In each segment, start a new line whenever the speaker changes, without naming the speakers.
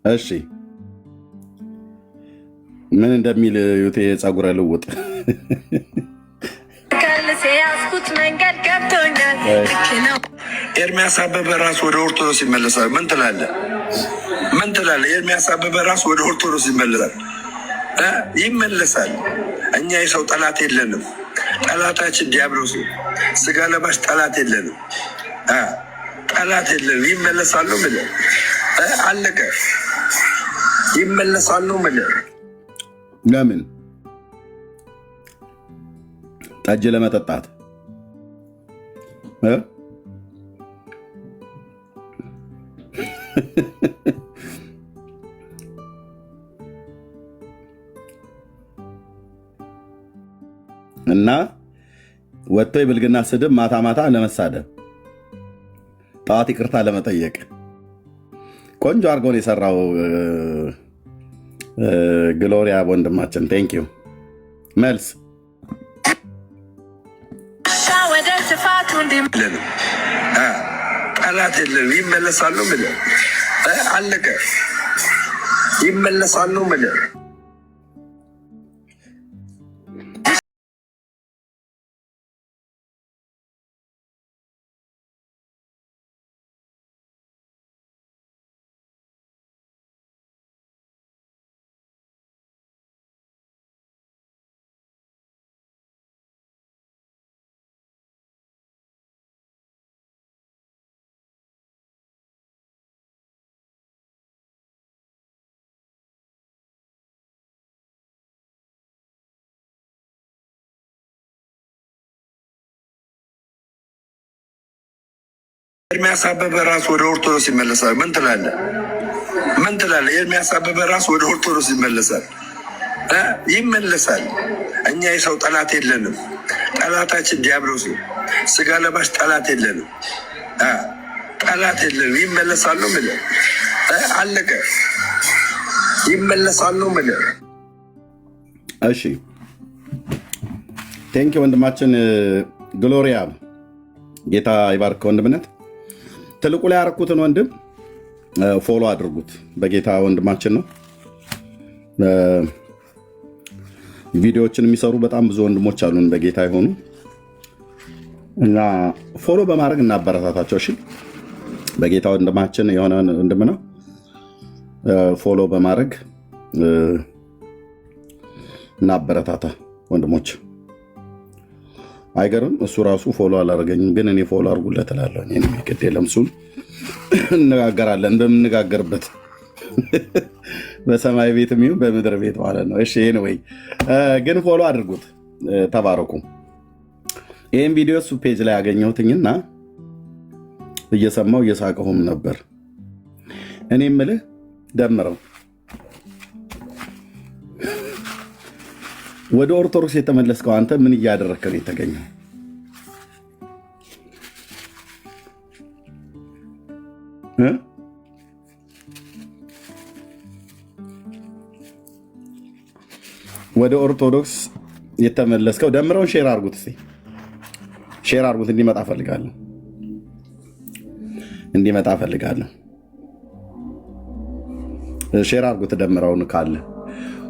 እሺ ምን እንደሚል ዩቴ ጸጉረ ልውጥ
ያስኩት መንገድ ገብቶኛል።
ኤርሚያስ አበበ ራሱ ወደ ኦርቶዶክስ ይመለሳል። ምን ትላለህ? ምን ትላለህ? ኤርሚያስ አበበ ራሱ ወደ ኦርቶዶክስ ይመለሳል። ይመለሳል። እኛ የሰው ጠላት የለንም። ጠላታችን ዲያብሎስ፣ ስጋ ለባሽ ጠላት የለንም። ጠላት የለንም። ይመለሳሉ። ምን አለቀ። ይመለሳሉ። ምን
ለምን ጠጅ ለመጠጣት እና ወጥቶ የብልግና ስድብ ማታ ማታ ለመሳደብ ጠዋት ይቅርታ ለመጠየቅ ቆንጆ አድርጎን የሰራው ግሎሪያ ወንድማችን ቴንክ ዩ። መልስ
ጠላት የለንም። ይመለሳሉ። ምን አለቀ። ይመለሳሉ። ምን ኤርሚያስ አበበ ራሱ ወደ ኦርቶዶክስ ይመለሳል። ምን ትላለህ? ምን ትላለህ? ኤርሚያስ አበበ ራሱ ወደ ኦርቶዶክስ ይመለሳል። ይመለሳል። እኛ የሰው ጠላት የለንም። ጠላታችን ዲያብሎስ፣ ስጋ ለባሽ ጠላት የለንም። ጠላት የለንም። ይመለሳሉ። ምን አለቀ። ይመለሳሉ። ምን
እሺ ቴንኪ ወንድማችን ግሎሪያ ጌታ ይባርክ። ወንድምነት ትልቁ ላይ ያረኩትን ወንድም ፎሎ አድርጉት። በጌታ ወንድማችን ነው። ቪዲዮዎችን የሚሰሩ በጣም ብዙ ወንድሞች አሉን በጌታ የሆኑ እና ፎሎ በማድረግ እናበረታታቸው። እሺ በጌታ ወንድማችን የሆነ ወንድም ነው። ፎሎ በማድረግ እናበረታታ ወንድሞች። አይገርም። እሱ ራሱ ፎሎ አላደረገኝም፣ ግን እኔ ፎሎ አድርጉለት እላለሁ። እኔ ግድ የለም። እሱን እንነጋገራለን በምንነጋገርበት በሰማይ ቤት የሚሆን በምድር ቤት ማለት ነው። እሺ ወይ ግን ፎሎ አድርጉት። ተባረኩ። ይህን ቪዲዮ እሱ ፔጅ ላይ ያገኘሁትኝና እየሰማው እየሳቀሁም ነበር። እኔ የምልህ ደምረው ወደ ኦርቶዶክስ የተመለስከው አንተ ምን እያደረግክ ነው የተገኘው? ወደ ኦርቶዶክስ የተመለስከው ደምረውን ሼር አድርጉት። እስኪ ሼር አድርጉት። እንዲመጣ ፈልጋለሁ። ሼር አድርጉት። ደምረውን ካለ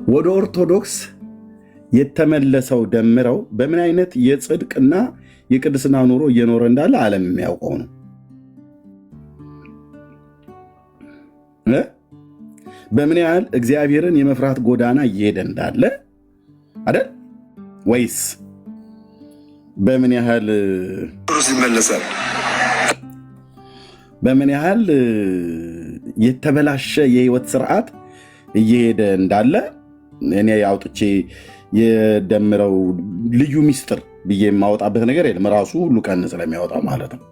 ወደ ኦርቶዶክስ የተመለሰው ደምረው በምን አይነት የጽድቅና የቅድስና ኑሮ እየኖረ እንዳለ ዓለም የሚያውቀው ነው። በምን ያህል እግዚአብሔርን የመፍራት ጎዳና እየሄደ እንዳለ አይደል? ወይስ በምን ያህል
ይመለሳል?
በምን ያህል የተበላሸ የህይወት ስርዓት እየሄደ እንዳለ እኔ አውጥቼ የደምረው ልዩ ሚስጥር ብዬ የማወጣበት ነገር የለም። ራሱ ሁሉ ቀን ስለሚያወጣው ማለት ነው።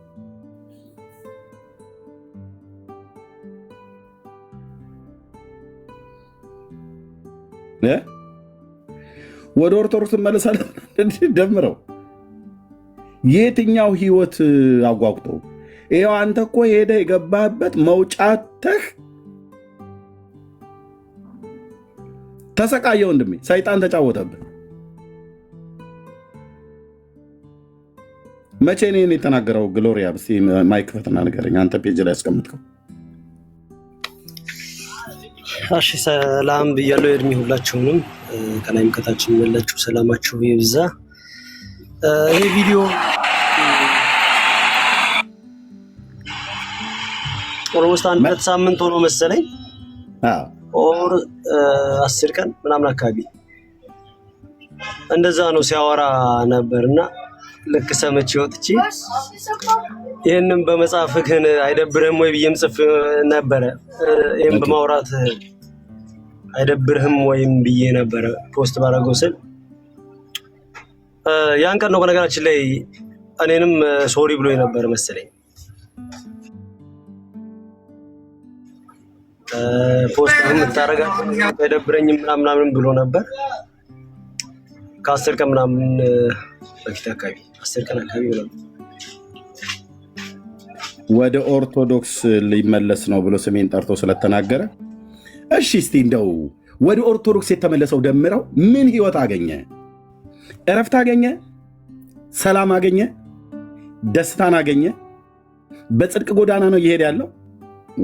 ወደ ኦርቶዶክስ መለሳለሁ። ደምረው የትኛው ህይወት አጓጉቶ ይኸው አንተ እኮ ሄደ የገባህበት መውጫተህ ተሰቃየ ወንድሜ። ሰይጣን ተጫወተብህ። መቼ ነው የተናገረው? ግሎሪያ እስኪ ማይክ ፈትና ንገረኝ። አንተ ፔጅ ላይ ያስቀምጥከው
እሺ ሰላም ብያለሁ። እድሜ ሁላችሁንም ከላይም ከታችም ያላችሁ ሰላማችሁ ይብዛ። ይሄ ቪዲዮ ኦልሞስት አንድ ሳምንት ሆኖ መሰለኝ ኦር 10 ቀን ምናምን አካባቢ እንደዛ ነው ሲያወራ ነበርና ልክ ሰምቼ ወጥቼ ይሄንን በመጽሐፍ ግን አይደብርህም ወይ ብዬም ጽፍ ነበረ። ይሄን በማውራት አይደብርህም ወይም ብዬ ነበረ ፖስት ባደረገው ስል ያን ቀን ነው በነገራችን ላይ እኔንም ሶሪ ብሎ ነበር መሰለኝ። ፖስት የምታረጋው አይደብረኝም ምናምን ብሎ ነበር። ከ10 ቀን ምናምን በፊት አካባቢ 10 ቀን አካባቢ ነው
ወደ ኦርቶዶክስ ሊመለስ ነው ብሎ ስሜን ጠርቶ ስለተናገረ፣ እሺ እስቲ እንደው ወደ ኦርቶዶክስ የተመለሰው ደምረው ምን ህይወት አገኘ? እረፍት አገኘ? ሰላም አገኘ? ደስታን አገኘ? በጽድቅ ጎዳና ነው እየሄደ ያለው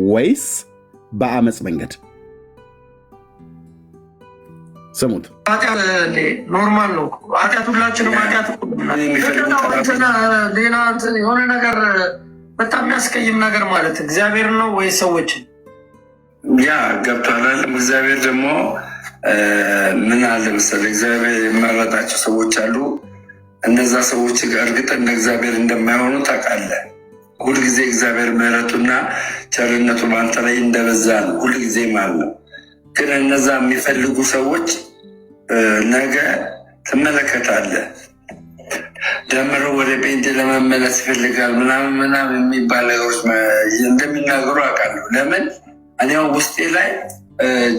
ወይስ በአመፅ መንገድ? ስሙት።
ኖርማል ነው ኃጢአት፣ ሁላችንም ኃጢአት። ሌላ የሆነ ነገር በጣም የሚያስቀይም ነገር ማለት እግዚአብሔር ነው ወይ ሰዎች?
ያ ገብቷል። እግዚአብሔር ደግሞ ምን አለ መሰለህ፣ እግዚአብሔር የመረጣቸው ሰዎች አሉ። እነዛ ሰዎች እርግጥ እንደ እግዚአብሔር እንደማይሆኑ ታውቃለህ። ሁልጊዜ እግዚአብሔር ምሕረቱና ቸርነቱ በአንተ ላይ እንደበዛ ነው፣ ሁልጊዜ ማለት ነው። ግን እነዛ የሚፈልጉ ሰዎች ነገ ትመለከታለህ፣ ደምሮ ወደ ጴንጤ ለመመለስ ይፈልጋል ምናምን የሚባል ነገሮች እንደሚናገሩ አውቃለሁ። ለምን እኔው ውስጤ ላይ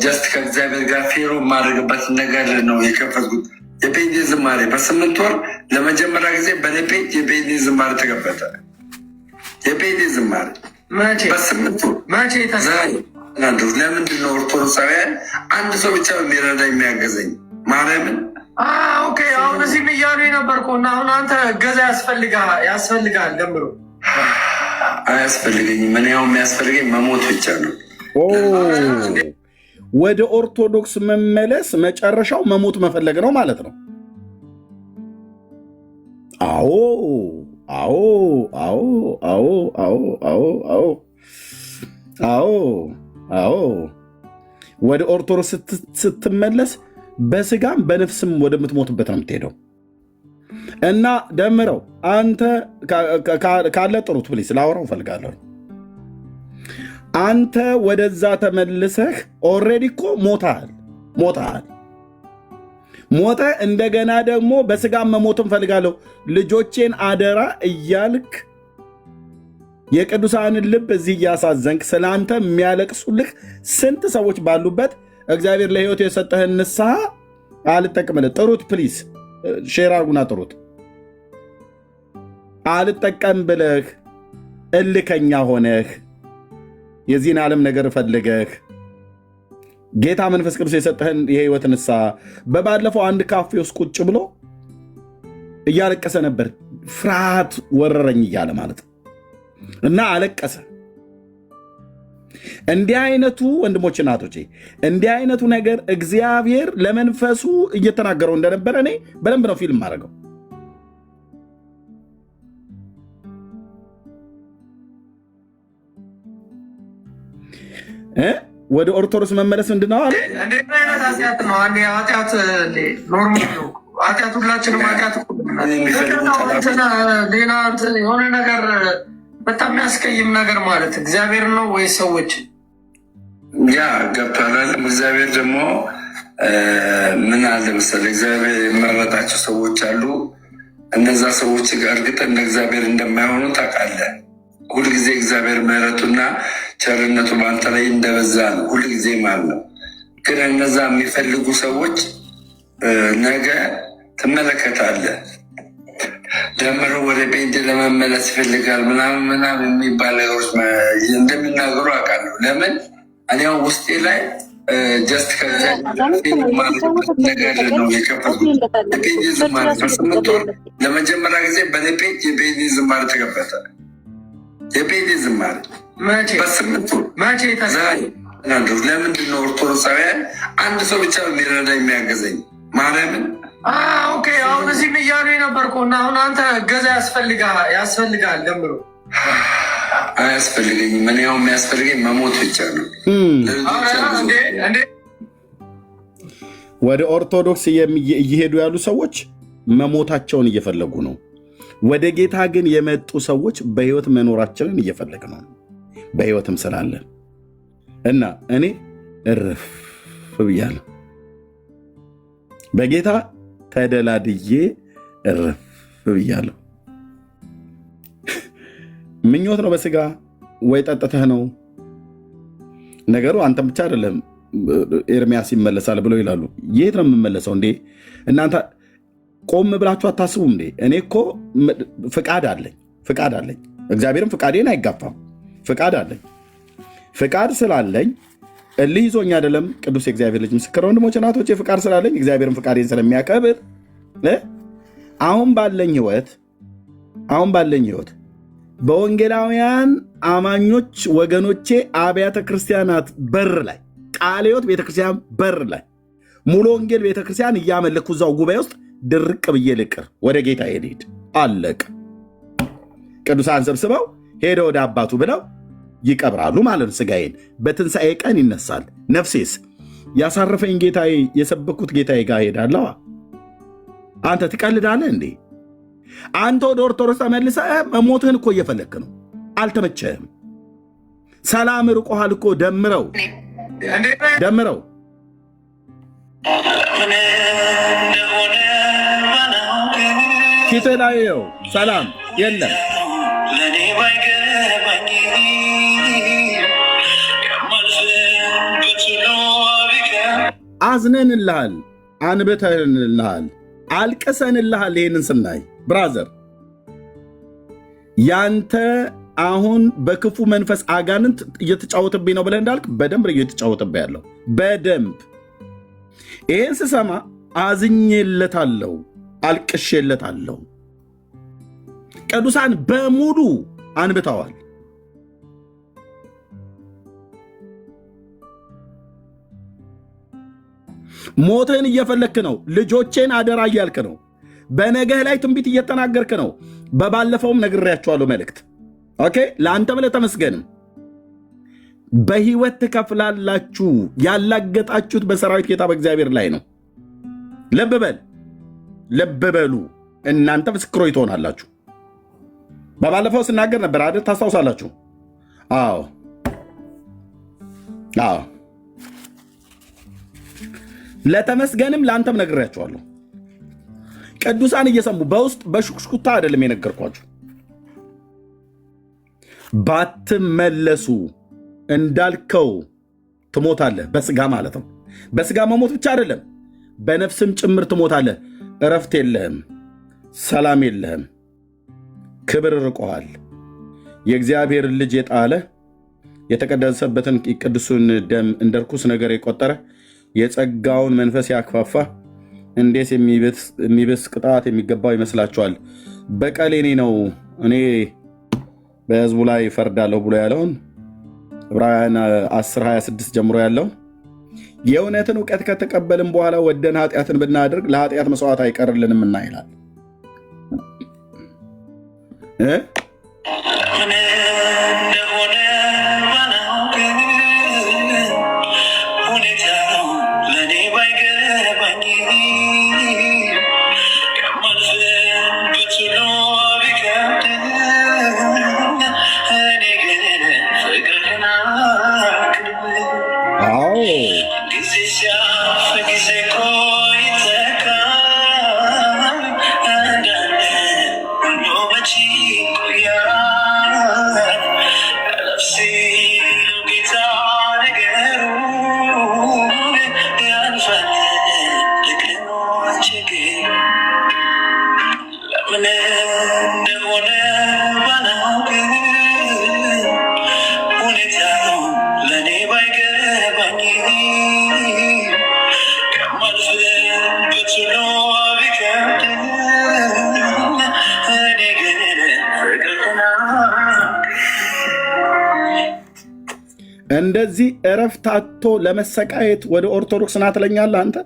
ጀስት ከእግዚአብሔር ጋር ፌሮ የማድረግበት ነገር ነው የከፈትኩት። የጴንጤ ዝማሬ በ8 ወር ለመጀመሪያ ጊዜ በኔ ፔጅ የጴንጤ ዝማሬ ተከፈተ። የጴንጤ ዝማሬ በ8 ወር ለምንድን ነው ኦርቶዶክሳውያን አንድ ሰው ብቻ የሚረዳ የሚያገዘኝ? ማርያምን
ኦኬ። አሁን እዚህም እያሉ የነበርኩ እና አሁን አንተ እገዛ ያስፈልጋል ደምሮ?
አያስፈልገኝም። እኔ ያው የሚያስፈልገኝ መሞት ብቻ ነው።
ወደ ኦርቶዶክስ መመለስ መጨረሻው መሞት መፈለግ ነው ማለት ነው። አዎ አዎ አዎ አዎ አዎ አዎ አዎ አዎ አዎ ወደ ኦርቶዶክስ ስትመለስ በስጋም በነፍስም ወደምትሞትበት ነው የምትሄደው። እና ደምረው አንተ ካለ ጥሩት ፕሊስ፣ ላወራው እፈልጋለሁ። አንተ ወደዛ ተመልሰህ ኦልሬዲ እኮ ሞተሃል። ሞተ እንደገና ደግሞ በስጋም መሞትም እፈልጋለሁ ልጆቼን አደራ እያልክ የቅዱሳንን ልብ እዚህ እያሳዘንክ ስለአንተ የሚያለቅሱልህ ስንት ሰዎች ባሉበት እግዚአብሔር ለሕይወት የሰጠህን ንስሐ አልጠቀምልህ። ጥሩት ፕሊስ፣ ሼር አርጉና ጥሩት። አልጠቀም ብለህ እልከኛ ሆነህ የዚህን ዓለም ነገር ፈልገህ ጌታ መንፈስ ቅዱስ የሰጠህን የሕይወት ንስሐ በባለፈው አንድ ካፌ ውስጥ ቁጭ ብሎ እያለቀሰ ነበር። ፍርሃት ወረረኝ እያለ ማለት ነው። እና አለቀሰ። እንዲህ አይነቱ ወንድሞች እናቶቼ፣ እንዲህ አይነቱ ነገር እግዚአብሔር ለመንፈሱ እየተናገረው እንደነበረ እኔ በደንብ ነው ፊልም አደረገው። ወደ ኦርቶዶክስ መመለስ ምንድነው አለ?
እንዴት አይነት ኃጢአት ነው? ኃጢአት ኖርማል ነው ኃጢአት፣ ሁላችንም ኃጢአት። ሌላ የሆነ ነገር በጣም የሚያስቀይም ነገር ማለት እግዚአብሔር ነው ወይ ሰዎች?
ያ ገብቷል። እግዚአብሔር ደግሞ ምን አለ መሰለህ፣ እግዚአብሔር የመረጣቸው ሰዎች አሉ። እነዛ ሰዎች እርግጥ እንደ እግዚአብሔር እንደማይሆኑ ታውቃለህ። ሁልጊዜ እግዚአብሔር ምሕረቱና ቸርነቱ በአንተ ላይ እንደበዛ ነው፣ ሁልጊዜ ማለት ነው። ግን እነዛ የሚፈልጉ ሰዎች ነገ ትመለከታለህ፣ ደምሮ ወደ ጴንጤ ለመመለስ ይፈልጋል ምናምን የሚባል ነገሮች እንደሚናገሩ አውቃለሁ። ለምን እኔው ውስጤ ላይ ጀስት ነገር ነው የከፈትኩት። የጴንጤ ዝማሬ በ8 ወር ለመጀመሪያ ጊዜ በኔ ፔጅ የጴንጤ ዝማሬ ተከፈተ። የጴንጤ ዝማሬ በ8 ወር ለምንድን ነው ኦርቶዶክሳውያን አንድ ሰው ብቻ የሚረዳ የሚያገዘኝ? ማርያምን
ኦኬ። አሁን እዚህም እያሉ የነበርኩ እና አሁን አንተ እገዛ ያስፈልጋል ደምሮ
አያስፈልገኝም። እኔ ያው የሚያስፈልገኝ መሞት ብቻ ነው።
ወደ ኦርቶዶክስ እየሄዱ ያሉ ሰዎች መሞታቸውን እየፈለጉ ነው። ወደ ጌታ ግን የመጡ ሰዎች በህይወት መኖራችንን እየፈለግ ነው። በህይወትም ስላለን እና እኔ እርፍ ብያለሁ። በጌታ ተደላድዬ እርፍ ብያለሁ። ምኞት ነው በስጋ ወይ ጠጥተህ ነው ነገሩ። አንተም ብቻ አይደለም ኤርሚያስ ይመለሳል ብለው ይላሉ። የት ነው የምመለሰው እንዴ? እናንተ ቆም ብላችሁ አታስቡም እንዴ? እኔ እኮ ፍቃድ አለኝ። እግዚአብሔርም ፍቃዴን አይጋፋም። ፍቃድ አለኝ። ፍቃድ ስላለኝ እልህ ይዞኝ አይደለም። ቅዱስ የእግዚአብሔር ልጅ ምስክር ወንድሞች እናቶች፣ ፍቃድ ስላለኝ እግዚአብሔርም ፍቃዴን ስለሚያከብር አሁን ባለኝ ህይወት በወንጌላውያን አማኞች ወገኖቼ አብያተ ክርስቲያናት በር ላይ ቃለ ሕይወት ቤተክርስቲያን በር ላይ ሙሉ ወንጌል ቤተክርስቲያን እያመለኩ እዛው ጉባኤ ውስጥ ድርቅ ብዬ ልቅር፣ ወደ ጌታ ሄድ አለቅ። ቅዱሳን ሰብስበው ሄደ ወደ አባቱ ብለው ይቀብራሉ ማለት ነው። ስጋዬን በትንሣኤ ቀን ይነሳል። ነፍሴስ ያሳረፈኝ ጌታዬ የሰበኩት ጌታዬ ጋር ሄዳለሁ። አንተ ትቀልዳለህ እንዴ? አንተ ወደ ኦርቶዶክስ ተመልሰህ መሞትህን እኮ እየፈለክ ነው። አልተመቸህም። ሰላም ርቆሃል እኮ። ደምረው ፊት ላይ ሰላም የለም። አዝነንልሃል፣ አንብተንልሃል፣ አልቅሰንልሃል። ይህንን ስናይ ብራዘር ያንተ አሁን በክፉ መንፈስ አጋንንት እየተጫወተብኝ ነው ብለህ እንዳልክ በደንብ እየተጫወተብህ ያለው በደንብ ይህን ስሰማ አዝኜለታለሁ፣ አልቅሼለታለሁ። ቅዱሳን በሙሉ አንብተዋል። ሞትህን እየፈለክ ነው። ልጆቼን አደራ እያልክ ነው። በነገህ ላይ ትንቢት እየተናገርክ ነው። በባለፈውም ነግሬያቸዋለሁ መልእክት። ኦኬ፣ ለአንተም ለተመስገንም በህይወት ትከፍላላችሁ። ያላገጣችሁት በሰራዊት ጌታ በእግዚአብሔር ላይ ነው። ልብ በሉ። እናንተ ምስክሮች ትሆናላችሁ። በባለፈው ስናገር ነበር አይደል? ታስታውሳላችሁ? አዎ። ለተመስገንም ለአንተም ነግሬያቸዋለሁ። ቅዱሳን እየሰሙ በውስጥ በሹክሹክታ አይደለም የነገርኳችሁ። ባትመለሱ እንዳልከው ትሞታለህ። በስጋ ማለት ነው። በስጋ መሞት ብቻ አይደለም፣ በነፍስም ጭምር ትሞታለህ። እረፍት የለህም፣ ሰላም የለህም፣ ክብር ርቆሃል። የእግዚአብሔር ልጅ የጣለ የተቀደሰበትን ቅዱሱን ደም እንደ ርኩስ ነገር የቆጠረ የጸጋውን መንፈስ ያክፋፋ እንዴት የሚብስ ቅጣት የሚገባው ይመስላችኋል? በቀል የኔ ነው፣ እኔ በሕዝቡ ላይ ፈርዳለሁ ብሎ ያለውን ዕብራውያን 10:26 ጀምሮ ያለው የእውነትን እውቀት ከተቀበልን በኋላ ወደን ኃጢአትን ብናደርግ ለኃጢአት መስዋዕት አይቀርልንምና ይላል። እንደዚህ እረፍት አጥቶ ለመሰቃየት ወደ ኦርቶዶክስ ና ትለኛለህ አንተ?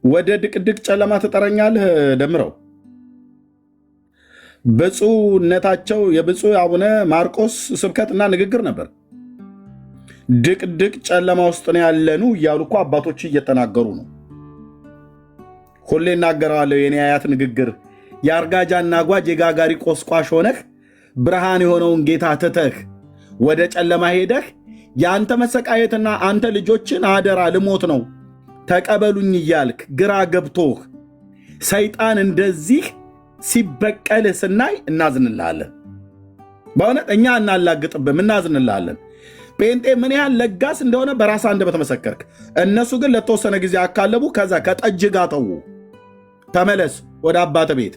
ወደ ድቅድቅ ጨለማ ትጠረኛለህ? ደምረው ብፁዕነታቸው የብፁዕ አቡነ ማርቆስ ስብከትና ንግግር ነበር። ድቅድቅ ጨለማ ውስጥ ነው ያለኑ እያሉ እኮ አባቶች እየተናገሩ ነው። ሁሌ እናገረዋለሁ። የኔ አያት ንግግር የአርጋጃና ጓጅ የጋጋሪ ቆስቋሽ ሆነህ ብርሃን የሆነውን ጌታ ትተህ ወደ ጨለማ ሄደህ የአንተ መሰቃየትና አንተ ልጆችን አደራ ልሞት ነው ተቀበሉኝ እያልክ ግራ ገብቶህ ሰይጣን እንደዚህ ሲበቀልህ ስናይ እናዝንልሃለን። በእውነት እኛ እናላግጥብም፣ እናዝንልሃለን። ጴንጤ ምን ያህል ለጋስ እንደሆነ በራስ አንደበት መሰከርክ። እነሱ ግን ለተወሰነ ጊዜ አካለቡ፣ ከዛ ከጠጅ ጋር ተዉ። ተመለስ ወደ አባት ቤት።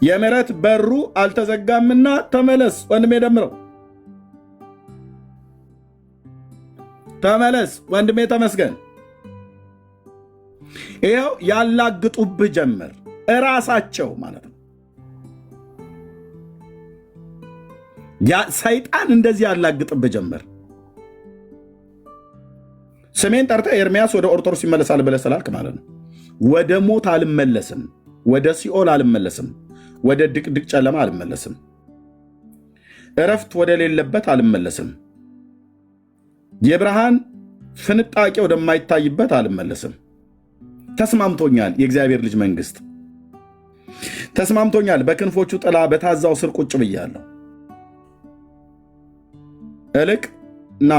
የምሕረት በሩ አልተዘጋምና ተመለስ ወንድሜ ደምረው፣ ተመለስ ወንድሜ ተመስገን። ይኸው ያላግጡብህ ጀመር፣ እራሳቸው ማለት ነው። ሰይጣን እንደዚህ ያላግጥብህ ጀመር። ስሜን ጠርተህ ኤርምያስ ወደ ኦርቶዶክስ ይመለሳል ብለህ ስላልክ ማለት ነው። ወደ ሞት አልመለስም፣ ወደ ሲኦል አልመለስም፣ ወደ ድቅድቅ ጨለማ አልመለስም፣ እረፍት ወደ ሌለበት አልመለስም፣ የብርሃን ፍንጣቄ ወደማይታይበት አልመለስም። ተስማምቶኛል። የእግዚአብሔር ልጅ መንግስት ተስማምቶኛል። በክንፎቹ ጥላ በታዛው ስር ቁጭ ብያለሁ። እልቅ ና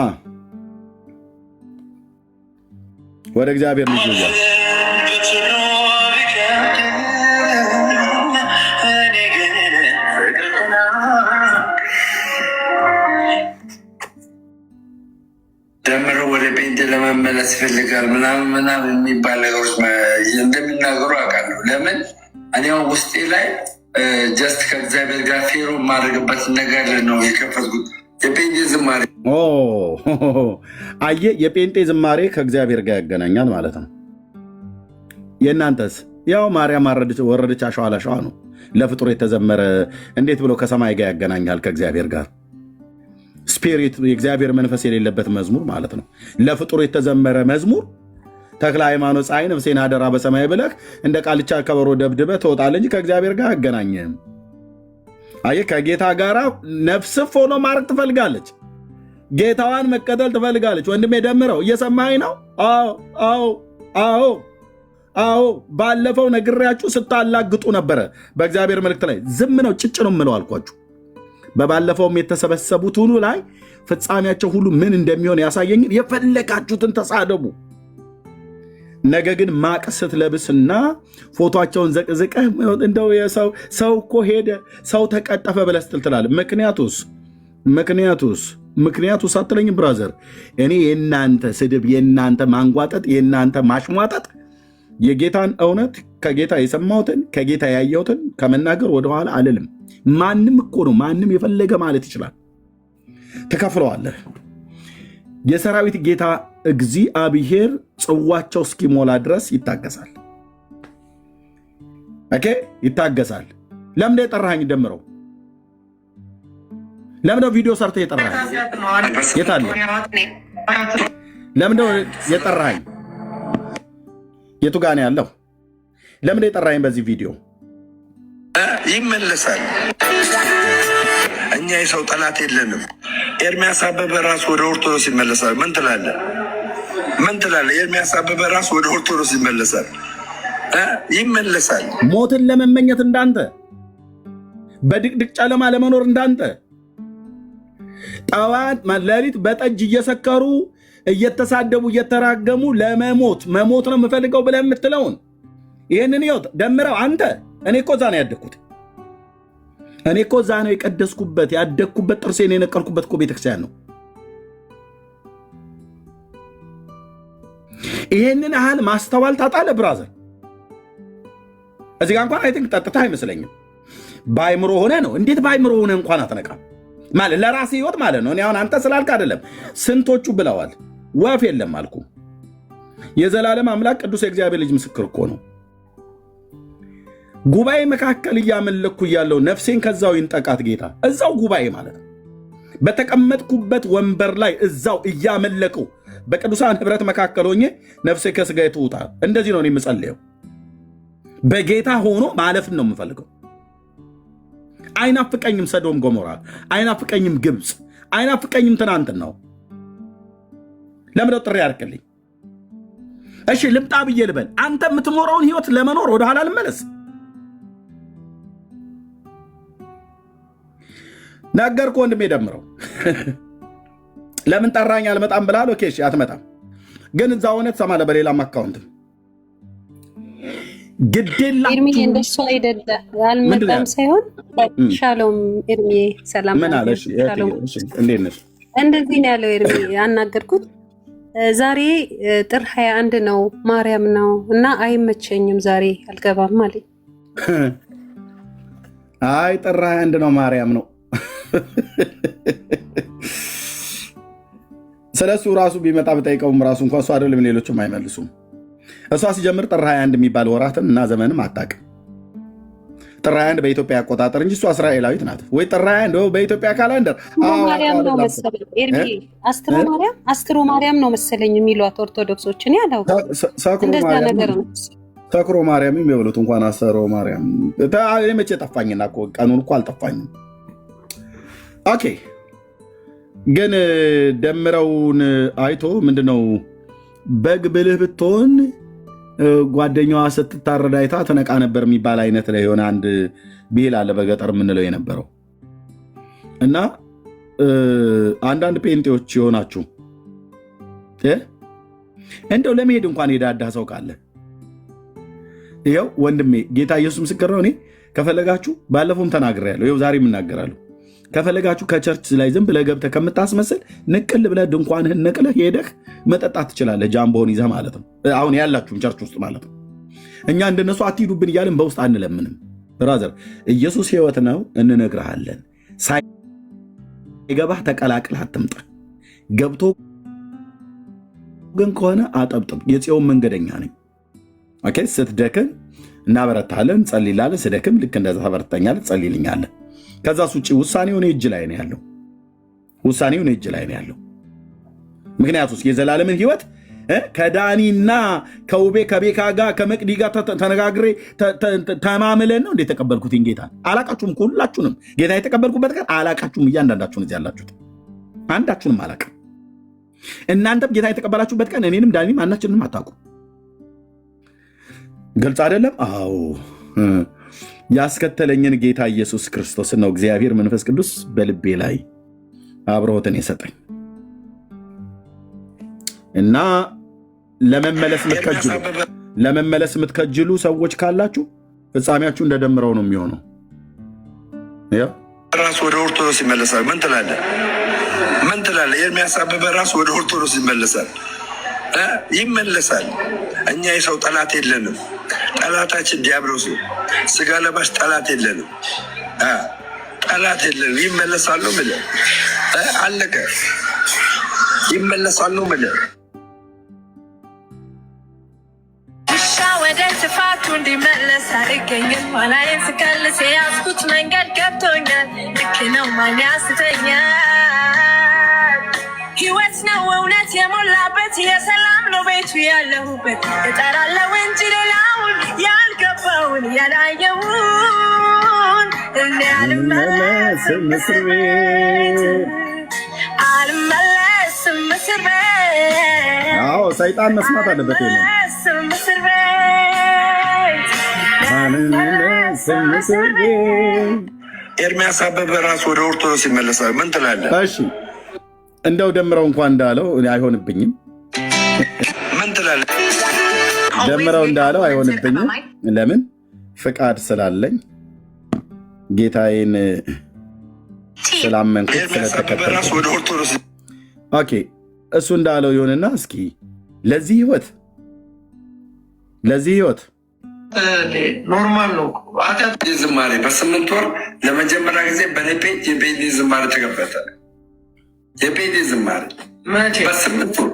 ወደ እግዚአብሔር ልጅ ይያል።
ደምሮ ወደ ጴንጤ ለመመለስ ይፈልጋል ምናምን የሚባል ነገሮች እንደሚናገሩ አውቃለሁ። ለምን እኔው ውስጤ ላይ ጀስት ከእግዚአብሔር ጋር ፌሮ የማድረግበትን ነገር ነው የከፈትኩት። የጴንጤ ዝማሬ
አየህ፣ የጴንጤ ዝማሬ ከእግዚአብሔር ጋር ያገናኛል ማለት ነው። የእናንተስ ያው ማርያም ወረደች አሸዋ ላሸዋ ነው። ለፍጡር የተዘመረ እንዴት ብሎ ከሰማይ ጋር ያገናኛል ከእግዚአብሔር ጋር? ስፒሪት የእግዚአብሔር መንፈስ የሌለበት መዝሙር ማለት ነው። ለፍጡር የተዘመረ መዝሙር ተክለ ሃይማኖት ፀሐይ ነፍሴን አደራ በሰማይ ብለህ እንደ ቃልቻ ከበሮ ደብድበህ ትወጣለህ እንጂ ከእግዚአብሔር ጋር አያገናኝም። አየህ፣ ከጌታ ጋር ነፍስ ፎሎ ማድረግ ትፈልጋለች፣ ጌታዋን መቀጠል ትፈልጋለች። ወንድሜ ደምረው እየሰማኸኝ ነው? አዎ። ባለፈው ነግሬያችሁ ስታላግጡ ነበረ። በእግዚአብሔር መልእክት ላይ ዝም ነው ጭጭ ነው የምለው አልኳችሁ። በባለፈውም የተሰበሰቡት ሁሉ ላይ ፍጻሜያቸው ሁሉ ምን እንደሚሆን ያሳየኝን የፈለጋችሁትን ተሳደቡ። ነገ ግን ማቅ ስትለብስና ፎቶቸውን ዘቅዝቀህ እንደው ሰው እኮ ሄደ ሰው ተቀጠፈ ብለህ ስትል ትላለህ። ምክንያቱስ አትለኝም ብራዘር። እኔ የእናንተ ስድብ፣ የእናንተ ማንጓጠጥ፣ የእናንተ ማሽሟጠጥ የጌታን እውነት ከጌታ የሰማሁትን ከጌታ ያየሁትን ከመናገር ወደኋላ አልልም። ማንም እኮ ነው ማንም የፈለገ ማለት ይችላል። ትከፍለዋለህ። የሰራዊት ጌታ እግዚአብሔር ጽዋቸው እስኪሞላ ድረስ ይታገሳል። ኦኬ፣ ይታገሳል። ለምንድነው የጠራኸኝ? ደምረው ለምንድነው ቪዲዮ ሰርተህ የጠራኸኝ? የት አለ? ለምንድነው የጠራኸኝ? የቱ ጋር ነው ያለው? ለምንድነው የጠራኸኝ? በዚህ ቪዲዮ
ይመለሳል። እኛ የሰው ጠላት የለንም። ኤርሚያስ አበበ ራሱ ወደ ኦርቶዶክስ ይመለሳል። ምን ትላለህ? ኤርሚያስ አበበ ራሱ ወደ ኦርቶዶክስ ይመለሳል።
ሞትን ለመመኘት እንዳንተ፣ በድቅድቅ ጨለማ ለመኖር እንዳንተ፣ ጠዋት ሌሊት በጠጅ እየሰከሩ እየተሳደቡ እየተራገሙ ለመሞት ነው የምፈልገው ብለህ የምትለውን ይህንን ይወት ደምረው አንተ። እኔ እኮ እዛ ነው ያደግኩት። እኔ እኮ እዛ ነው የቀደስኩበት ያደግኩበት፣ ጥርሴን የነቀልኩበት እኮ ቤተክርስቲያን ነው። ይህንን ያህል ማስተዋል ታጣለህ ብራዘር። እዚህ ጋር እንኳን አይ ቲንክ ጠጥተህ አይመስለኝም። በአይምሮ ሆነ ነው። እንዴት በአይምሮ ሆነ እንኳን አትነቃም ማለት ለራስህ ህይወት ማለት ነው። እኔ አሁን አንተ ስላልክ አይደለም፣ ስንቶቹ ብለዋል። ወፍ የለም አልኩ። የዘላለም አምላክ ቅዱስ የእግዚአብሔር ልጅ ምስክር እኮ ነው። ጉባኤ መካከል እያመለኩ እያለው ነፍሴን ከዛው ይንጠቃት ጌታ፣ እዛው ጉባኤ ማለት ነው። በተቀመጥኩበት ወንበር ላይ እዛው እያመለኩ በቅዱሳን ህብረት መካከል ሆኜ ነፍሴ ከስጋዬ ትውጣ። እንደዚህ ነው የምጸልየው። በጌታ ሆኖ ማለፍን ነው የምፈልገው። አይናፍቀኝም ሰዶም ጎሞራ፣ አይናፍቀኝም ግብፅ፣ አይናፍቀኝም ትናንት ነው። ለምደው ጥሪ ያርክልኝ። እሺ ልምጣ ብዬ ልበል። አንተ የምትኖረውን ህይወት ለመኖር ወደኋላ ልመለስ? ነገርኩ ወንድሜ ደምረው። ለምን ጠራኝ አልመጣም ብላል። ኦኬ እሺ አትመጣም፣ ግን እዛ ሆነ ትሰማለህ። በሌላም አካውንት ግዴላ
ኤርሚ እንደሱ አይደለ አልመጣም ሳይሆን ሻሎም ኤርሚ ሰላም
ምን አለሽ? እንዴት ነሽ?
እንደዚህ ነው ያለው ኤርሚ። ያናገርኩት ዛሬ ጥር 21 ነው ማርያም ነው እና አይመቸኝም ዛሬ አልገባም ማለት።
አይ ጥር 21 ነው ማርያም ነው። ስለሱ ራሱ ቢመጣ በጠይቀውም ራሱ እንኳን እሱ አይደለም ሌሎችም አይመልሱም። እሷ ሲጀምር ጥር 21 የሚባል ወራትን እና ዘመንም አታውቅም። ጥር 21 በኢትዮጵያ አቆጣጠር እንጂ እሷ እስራኤላዊት ናት ወይ? ጥር 21 በኢትዮጵያ ካላንደር
ማርያም ነው መሰለኝ ኤርሚ። አስትሮ ማርያም ነው መሰለኝ የሚሏት ኦርቶዶክሶች። እኔ አላውቅም። እንደዛ ነገር ነው።
ሰክሮ ማርያም የሚሉት እንኳን አሰሮ ማርያም መቼ ጠፋኝና ቀኑን እኮ አልጠፋኝም። ኦኬ ግን ደምረውን አይቶ ምንድነው በግ ብልህ ብትሆን ጓደኛዋ ስትታረድ አይታ ተነቃ ነበር የሚባል አይነት ላይ የሆነ አንድ ብሂል አለ በገጠር የምንለው የነበረው እና አንዳንድ ጴንጤዎች የሆናችሁ እንደው ለመሄድ እንኳን የዳዳ ሰው ካለ ይኸው ወንድሜ ጌታ ኢየሱስ ምስክር ነው። እኔ ከፈለጋችሁ ባለፈውም ተናግሬያለሁ፣ ይኸው ዛሬም እናገራለሁ። ከፈለጋችሁ ከቸርች ላይ ዝም ብለህ ገብተህ ከምታስመስል ንቅል ብለህ ድንኳንህን ነቅለህ ሄደህ መጠጣት ትችላለህ። ጃምቦን ይዘህ ማለት ነው። አሁን ያላችሁም ቸርች ውስጥ ማለት ነው። እኛ እንደነሱ አትሂዱብን እያልን በውስጥ አንለምንም። ብራዘር ኢየሱስ ሕይወት ነው እንነግርሃለን። ሳይገባህ ተቀላቅለህ አትምጣ። ገብቶ ግን ከሆነ አጠብጥብ። የጽዮን መንገደኛ ነኝ። ኦኬ ስትደክም እናበረታለን፣ ጸልይላለን። ስደክም ልክ እንደዛ ታበረታኛለህ፣ ጸልይልኛለህ። ከዛስ ውጭ ውሳኔው እኔ እጅ ላይ ነው ያለው። ውሳኔው እኔ እጅ ላይ ነው ያለው። ምክንያቱስ የዘላለምን ህይወት ከዳኒና ከውቤ ከቤካ ጋር ከመቅዲ ጋር ተነጋግሬ ተማምለን ነው እንደ ተቀበልኩት። ጌታ አላቃችሁም። ሁላችሁንም ጌታ የተቀበልኩበት ቀን አላቃችሁም። እያንዳንዳችሁን እዚህ ያላችሁት አንዳችሁንም አላቅም። እናንተም ጌታ የተቀበላችሁበት ቀን እኔንም ዳኒም አናችንም አታውቁም። ግልጽ አይደለም? አዎ ያስከተለኝን ጌታ ኢየሱስ ክርስቶስ ነው እግዚአብሔር መንፈስ ቅዱስ በልቤ ላይ አብሮትን የሰጠኝ እና ለመመለስ የምትከጅሉ ሰዎች ካላችሁ ፍጻሜያችሁ እንደደምረው ነው የሚሆነው።
ራሱ ወደ ኦርቶዶክስ ይመለሳል። ምን ትላለህ? ምን ትላለህ? ኤርሚያስ አበበ ራሱ ወደ ኦርቶዶክስ ይመለሳል። ይመለሳል። እኛ የሰው ጠላት የለንም። ጠላታችን ዲያብሎስ፣ ስጋ ለባሽ ጠላት የለንም። ጠላት የለንም። ይመለሳሉ ምለ አለቀ። ይመለሳሉ ምለ
ውሻ ወደ ትፋቱ እንዲመለስ አልገኝም። ኋላዬን ስከልስ የያዝኩት መንገድ ገብቶኛል። ልክ ነው ማን ያስተኛል? ሕይወት ነው እውነት የሞላበት የሰላም ነው ቤቱ ያለሁበት። እጠራለሁ እንጂ ሌላውን ያልገባውን ያላየውን እኔ አልመለስም እስር ቤት፣ አልመለስም እስር ቤት።
አዎ ሰይጣን መስማት አለበት።
አልመለስም እስር ቤት፣ አልመለስም እስር ቤት።
ኤርሚያስ አበበ ራሱ ወደ ኦርቶዶክስ ይመለሳል። ምን ትላለህ?
እሺ እንደው ደምረው እንኳን እንዳለው አይሆንብኝም።
ምን ትላለህ?
ደምረው እንዳለው አይሆንብኝም። ለምን? ፍቃድ ስላለኝ ጌታዬን ስላመንኩት ስለተከተልኩት።
ወደ ኦርቶዶክስ
ኦኬ እሱ እንዳለው ይሆንና እስኪ ለዚህ ህይወት
ኖርማል ነው።
ዝማሬ በ8 ወር ለመጀመሪያ ጊዜ በኔፔጅ የፔጅ ዝማሬ ተከፈተ። የፔጅ ዝማሬ በ8 ወር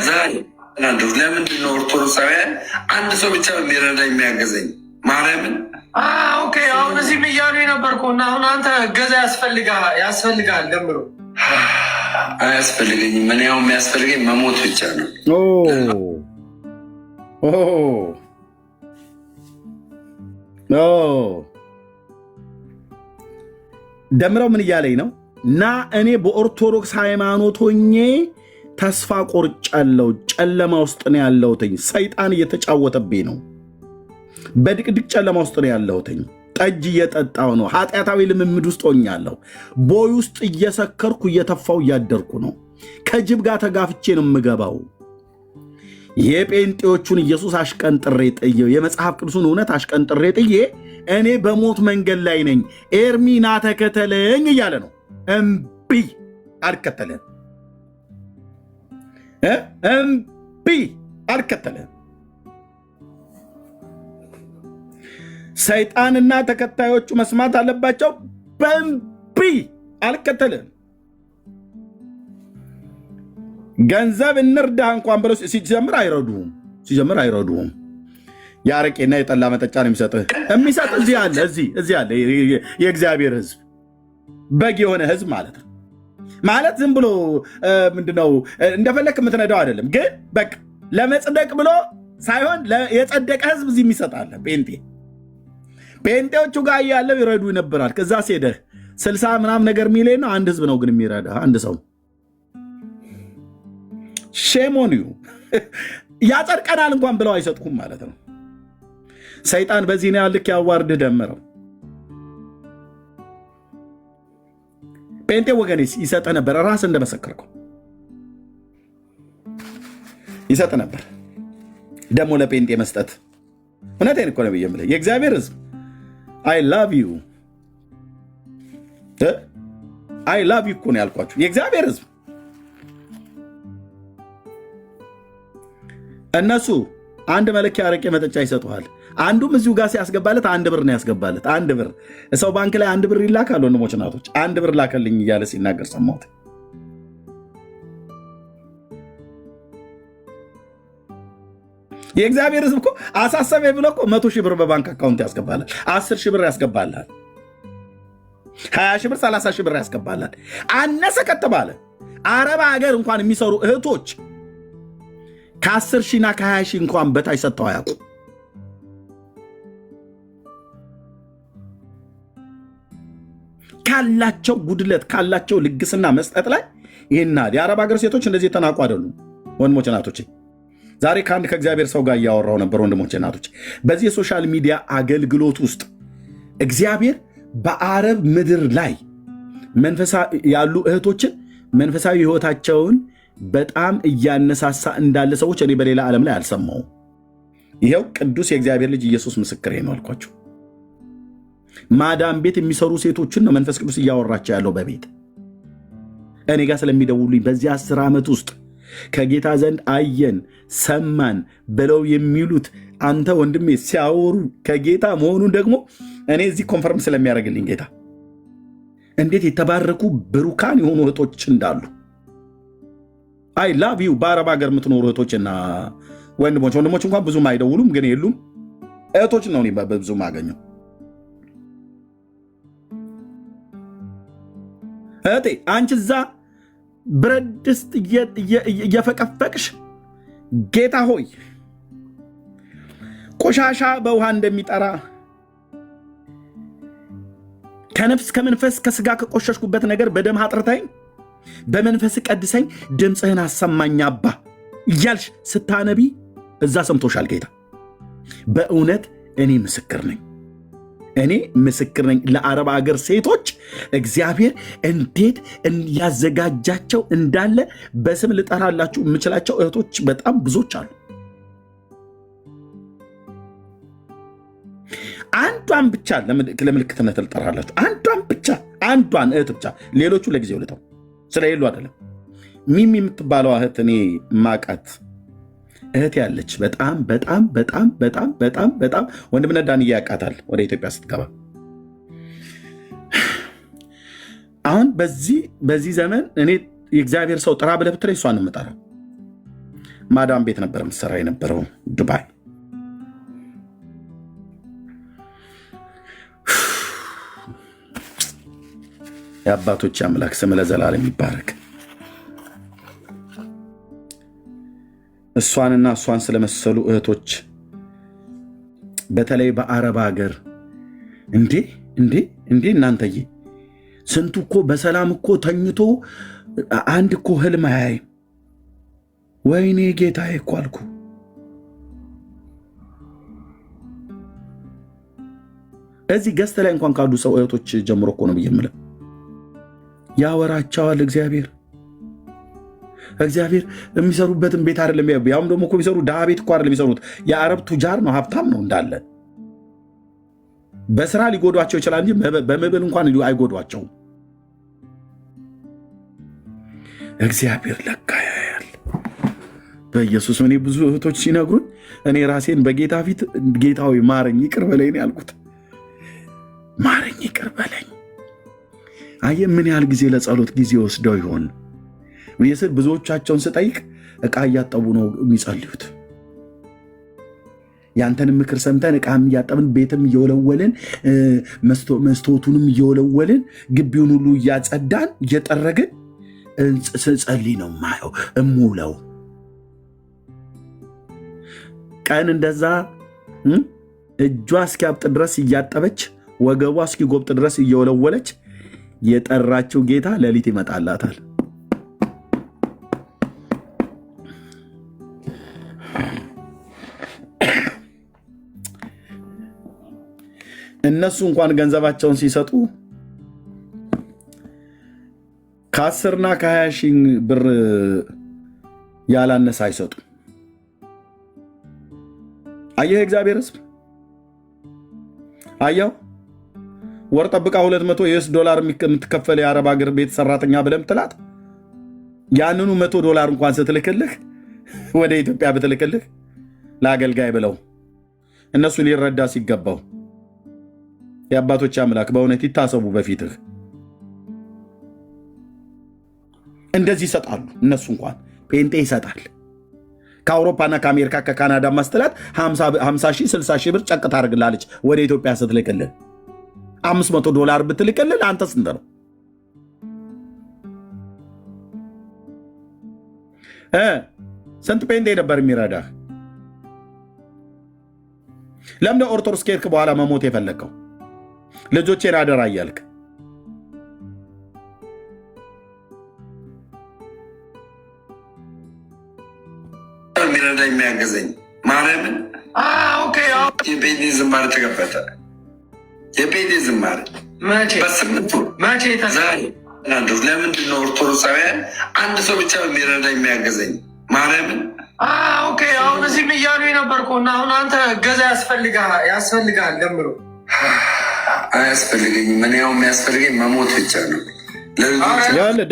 ዛሬ ለምንድን ነው ኦርቶዶክሳውያን አንድ ሰው ብቻ የሚረዳ የሚያገዘኝ? ማርያምን
ኦኬ አሁን እዚህም እያሉ የነበርኩ እና አሁን አንተ ገዛ ያስፈልጋል ደምሮ
አያስፈልገኝም። ምን ያው የሚያስፈልገኝ መሞት ብቻ ነው።
ደምረው ምን እያለኝ ነው? እና እኔ በኦርቶዶክስ ሃይማኖት ሆኜ ተስፋ ቆርጫለሁ። ጨለማ ውስጥ ነው ያለሁትኝ። ሰይጣን እየተጫወተብኝ ነው። በድቅድቅ ጨለማ ውስጥ ነው ያለሁትኝ። ጠጅ እየጠጣው ነው። ኃጢአታዊ ልምምድ ውስጥ ሆኛለሁ። ቦይ ውስጥ እየሰከርኩ እየተፋው እያደርኩ ነው። ከጅብ ጋር ተጋፍቼ ነው የምገባው። የጴንጤዎቹን ኢየሱስ አሽቀንጥሬ ጥዬው የመጽሐፍ ቅዱሱን እውነት አሽቀንጥሬ ጥዬ እኔ በሞት መንገድ ላይ ነኝ። ኤርሚና ተከተለኝ እያለ ነው። እምቢ አልከተለም። እምቢ አልከተለም። ሰይጣንና ተከታዮቹ መስማት አለባቸው። በእምቢ አልከተለም። ገንዘብ እንርዳ እንኳን ብለው ሲጀምር አይረዱም። የአረቄና የጠላ መጠጫ ነው የሚሰጥ። እዚህ አለ የእግዚአብሔር ሕዝብ በግ የሆነ ሕዝብ ማለት ነው። ማለት ዝም ብሎ ምንድነው እንደፈለክ የምትነዳው አይደለም። ግን በቃ ለመጽደቅ ብሎ ሳይሆን የጸደቀ ሕዝብ እዚህ የሚሰጣለ። ጴንጤዎቹ ጋር እያለው ይረዱ ይነበራል። ከዛ ሴደህ 60 ምናምን ነገር ሚሊዮን ነው አንድ ሕዝብ ነው ግን የሚረዳ አንድ ሰው። ሼሞኒዩ ያጸድቀናል እንኳን ብለው አይሰጥኩም ማለት ነው። ሰይጣን በዚህ ነው ልክ ያዋርድህ ደምረው። ጴንጤ ወገኔ ይሰጥ ነበር። ራስ እንደመሰከርከው ይሰጥ ነበር። ደግሞ ለጴንጤ መስጠት እውነቴን እኮ ነው ብዬ የምልህ የእግዚአብሔር ሕዝብ አይ ላቭ ዩ እኮ ነው ያልኳችሁ። የእግዚአብሔር ሕዝብ እነሱ አንድ መለኪያ አረቄ መጠጫ ይሰጡሃል። አንዱም እዚሁ ጋር ሲያስገባለት 1 ብር ነው ያስገባለት። 1 ብር ሰው ባንክ ላይ 1 ብር ይላካል። ወንድሞች እናቶች 1 ብር ላከልኝ እያለ ሲናገር ሰማሁት። የእግዚአብሔር ሕዝብ እኮ አሳሰበ ብሎ እኮ 100 ሺህ ብር በባንክ አካውንት ያስገባላል። 10 ሺህ ብር ያስገባላል። 20 ሺህ ብር 30 ሺህ ብር ያስገባላል። አነሰ ከተባለ አረብ ሀገር እንኳን የሚሰሩ እህቶች ከ10 ሺህና ከ20 ሺህ እንኳን በታች ሰጥተው አያውቁ። ካላቸው ጉድለት ካላቸው ልግስና መስጠት ላይ ይህና የአረብ ሀገር ሴቶች እንደዚህ የተናቁ አይደሉም። ወንድሞች እናቶች፣ ዛሬ ከአንድ ከእግዚአብሔር ሰው ጋር እያወራው ነበር። ወንድሞች እናቶች፣ በዚህ የሶሻል ሚዲያ አገልግሎት ውስጥ እግዚአብሔር በአረብ ምድር ላይ ያሉ እህቶችን መንፈሳዊ ሕይወታቸውን በጣም እያነሳሳ እንዳለ ሰዎች እኔ በሌላ ዓለም ላይ አልሰማውም። ይኸው ቅዱስ የእግዚአብሔር ልጅ ኢየሱስ ምስክሬ ነው አልኳቸው። ማዳም ቤት የሚሰሩ ሴቶችን ነው መንፈስ ቅዱስ እያወራቸው ያለው በቤት እኔ ጋር ስለሚደውሉኝ በዚህ 10 ዓመት ውስጥ ከጌታ ዘንድ አየን ሰማን ብለው የሚሉት አንተ ወንድሜ ሲያወሩ ከጌታ መሆኑን ደግሞ እኔ እዚህ ኮንፈርም ስለሚያደርግልኝ ጌታ እንዴት የተባረኩ ብሩካን የሆኑ እህቶች እንዳሉ አይ ላቭ ዩ። በአረብ ሀገር የምትኖሩ እህቶችና ወንድሞች እንኳን ብዙም አይደውሉም፣ ግን የሉም እህቶች ነው ብዙ ማገኘው። እህቴ አንቺ እዛ ብረት ድስት እየፈቀፈቅሽ ጌታ ሆይ ቆሻሻ በውሃ እንደሚጠራ ከነፍስ ከመንፈስ ከስጋ ከቆሸሽኩበት ነገር በደም አጥርተኝ በመንፈስ ቀድሰኝ ድምፅህን አሰማኝ አባ እያልሽ ስታነቢ እዛ ሰምቶሻል ጌታ። በእውነት እኔ ምስክር ነኝ። ለአረብ ሀገር ሴቶች እግዚአብሔር እንዴት ያዘጋጃቸው እንዳለ በስም ልጠራላችሁ የምችላቸው እህቶች በጣም ብዙዎች አሉ። አንዷን ብቻ ለምልክትነት ልጠራላችሁ። አንዷን እህት ብቻ፣ ሌሎቹ ለጊዜው ልተው ስለሌሉ አይደለም። ሚሚ የምትባለው እህት እኔ ማቃት እህት ያለች በጣም በጣም በጣም በጣም በጣም በጣም ወንድምነት ዳንዬ ያውቃታል ወደ ኢትዮጵያ ስትገባ። አሁን በዚህ ዘመን እኔ የእግዚአብሔር ሰው ጥራ ብለህ ብትለኝ እሷን የምጠራው ማዳም ቤት ነበር የምትሰራ የነበረው ዱባይ። የአባቶች አምላክ ስም ለዘላለም ይባረክ። እሷንና እሷን ስለመሰሉ እህቶች በተለይ በአረብ ሀገር እንዴ እናንተዬ ስንቱ እኮ በሰላም እኮ ተኝቶ አንድ እኮ ህልም አያይም። ወይኔ ጌታዬ እኮ አልኩ። እዚህ ገዝተ ላይ እንኳን ካሉ ሰው እህቶች ጀምሮ እኮ ነው ብዬ የምለው ያወራቸዋል እግዚአብሔር የሚሰሩበትን ቤት አይደለም። ያውም ደግሞ እኮ የሚሰሩ ድሃ ቤት እኮ አይደለም የሚሰሩት፣ የአረብ ቱጃር ነው፣ ሀብታም ነው እንዳለ። በስራ ሊጎዷቸው ይችላል እንጂ በመብል እንኳን አይጎዷቸውም። እግዚአብሔር ለካ ያያል። በኢየሱስ እኔ ብዙ እህቶች ሲነግሩኝ እኔ ራሴን በጌታ ፊት ጌታዊ ማረኝ ይቅር በለኝ ነው ያልኩት። ማረኝ ይቅር በለኝ። አየህ ምን ያህል ጊዜ ለጸሎት ጊዜ ወስደው ይሆን ስል ብዙዎቻቸውን ስጠይቅ ዕቃ እያጠቡ ነው የሚጸልዩት። ያንተን ምክር ሰምተን ዕቃም እያጠብን ቤትም እየወለወልን መስታወቱንም እየወለወልን ግቢውን ሁሉ እያጸዳን እየጠረግን ስጸልይ ነው ማየው እሙለው። ቀን እንደዛ እጇ እስኪያብጥ ድረስ እያጠበች ወገቧ እስኪጎብጥ ድረስ እየወለወለች የጠራችው ጌታ ሌሊት ይመጣላታል። እነሱ እንኳን ገንዘባቸውን ሲሰጡ ከ10 እና ከ20 ሺህ ብር ያላነሰ አይሰጡ። አየህ እግዚአብሔር ሕዝብ አየው። ወር ጠብቃ $200 የምትከፈል የአረብ ሀገር ቤት ሰራተኛ ብለም ትላት ያንኑ $100 እንኳን ስትልክልህ ወደ ኢትዮጵያ ብትልክልህ ለአገልጋይ ብለው እነሱ ሊረዳ ሲገባው የአባቶች አምላክ በእውነት ይታሰቡ በፊትህ። እንደዚህ ይሰጣሉ እነሱ እንኳን ፔንጤ ይሰጣል። ከአውሮፓና ከአሜሪካ ከካናዳ ማስተላት 50 ሺህ 60 ሺህ ብር ጨቅ ታደርግላለች ወደ ኢትዮጵያ ስትልክልን። $500 ብትልክልን አንተ ስንት ነው? ስንት ፔንጤ ነበር የሚረዳህ? ለምን ኦርቶዶክስ ከሄድክ በኋላ መሞት የፈለግከው? ልጆቼን አደራ እያልክ
የሚረዳ የሚያገዘኝ ማርያምን የጴንጤ ዝማሬ ተከፈተ። የጴንጤ ዝማሬ በስምንቱ ዛሬ ለምንድን ነው ኦርቶዶክሳውያን አንድ ሰው ብቻ የሚረዳ የሚያገዘኝ ማርያምን?
አሁን እዚህም እያሉ የነበርኩ እና አሁን አንተ እገዛ ያስፈልጋል ደምሮ
አያስፈልገኝም። ምን ያው የሚያስፈልገኝ መሞት ብቻ ነው።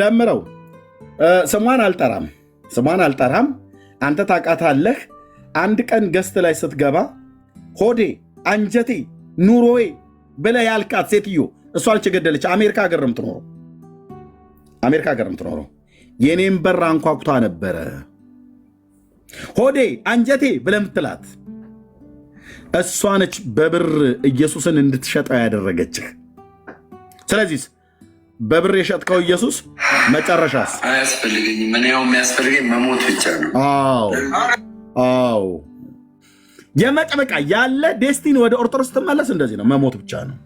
ደምረው ስሟን አልጠራም። አንተ ታውቃታለህ። አንድ ቀን ገስት ላይ ስትገባ ሆዴ አንጀቴ ኑሮዬ ብለህ ያልካት ሴትዮ እሷ አልች ገደለች። አሜሪካ ሀገር ነው የምትኖረው። የኔም በር አንኳኩታ ነበረ። ሆዴ አንጀቴ ብለህ የምትላት እሷ ነች በብር ኢየሱስን እንድትሸጠው ያደረገችህ። ስለዚህ በብር የሸጥከው ኢየሱስ መጨረሻስ
አያስፈልገኝም። ምን ያው የሚያስፈልገኝ መሞት ብቻ ነው።
አዎ የመጨበቃ ያለ ዴስቲኒ ወደ ኦርቶዶክስ ትመለስ እንደዚህ ነው። መሞት ብቻ ነው።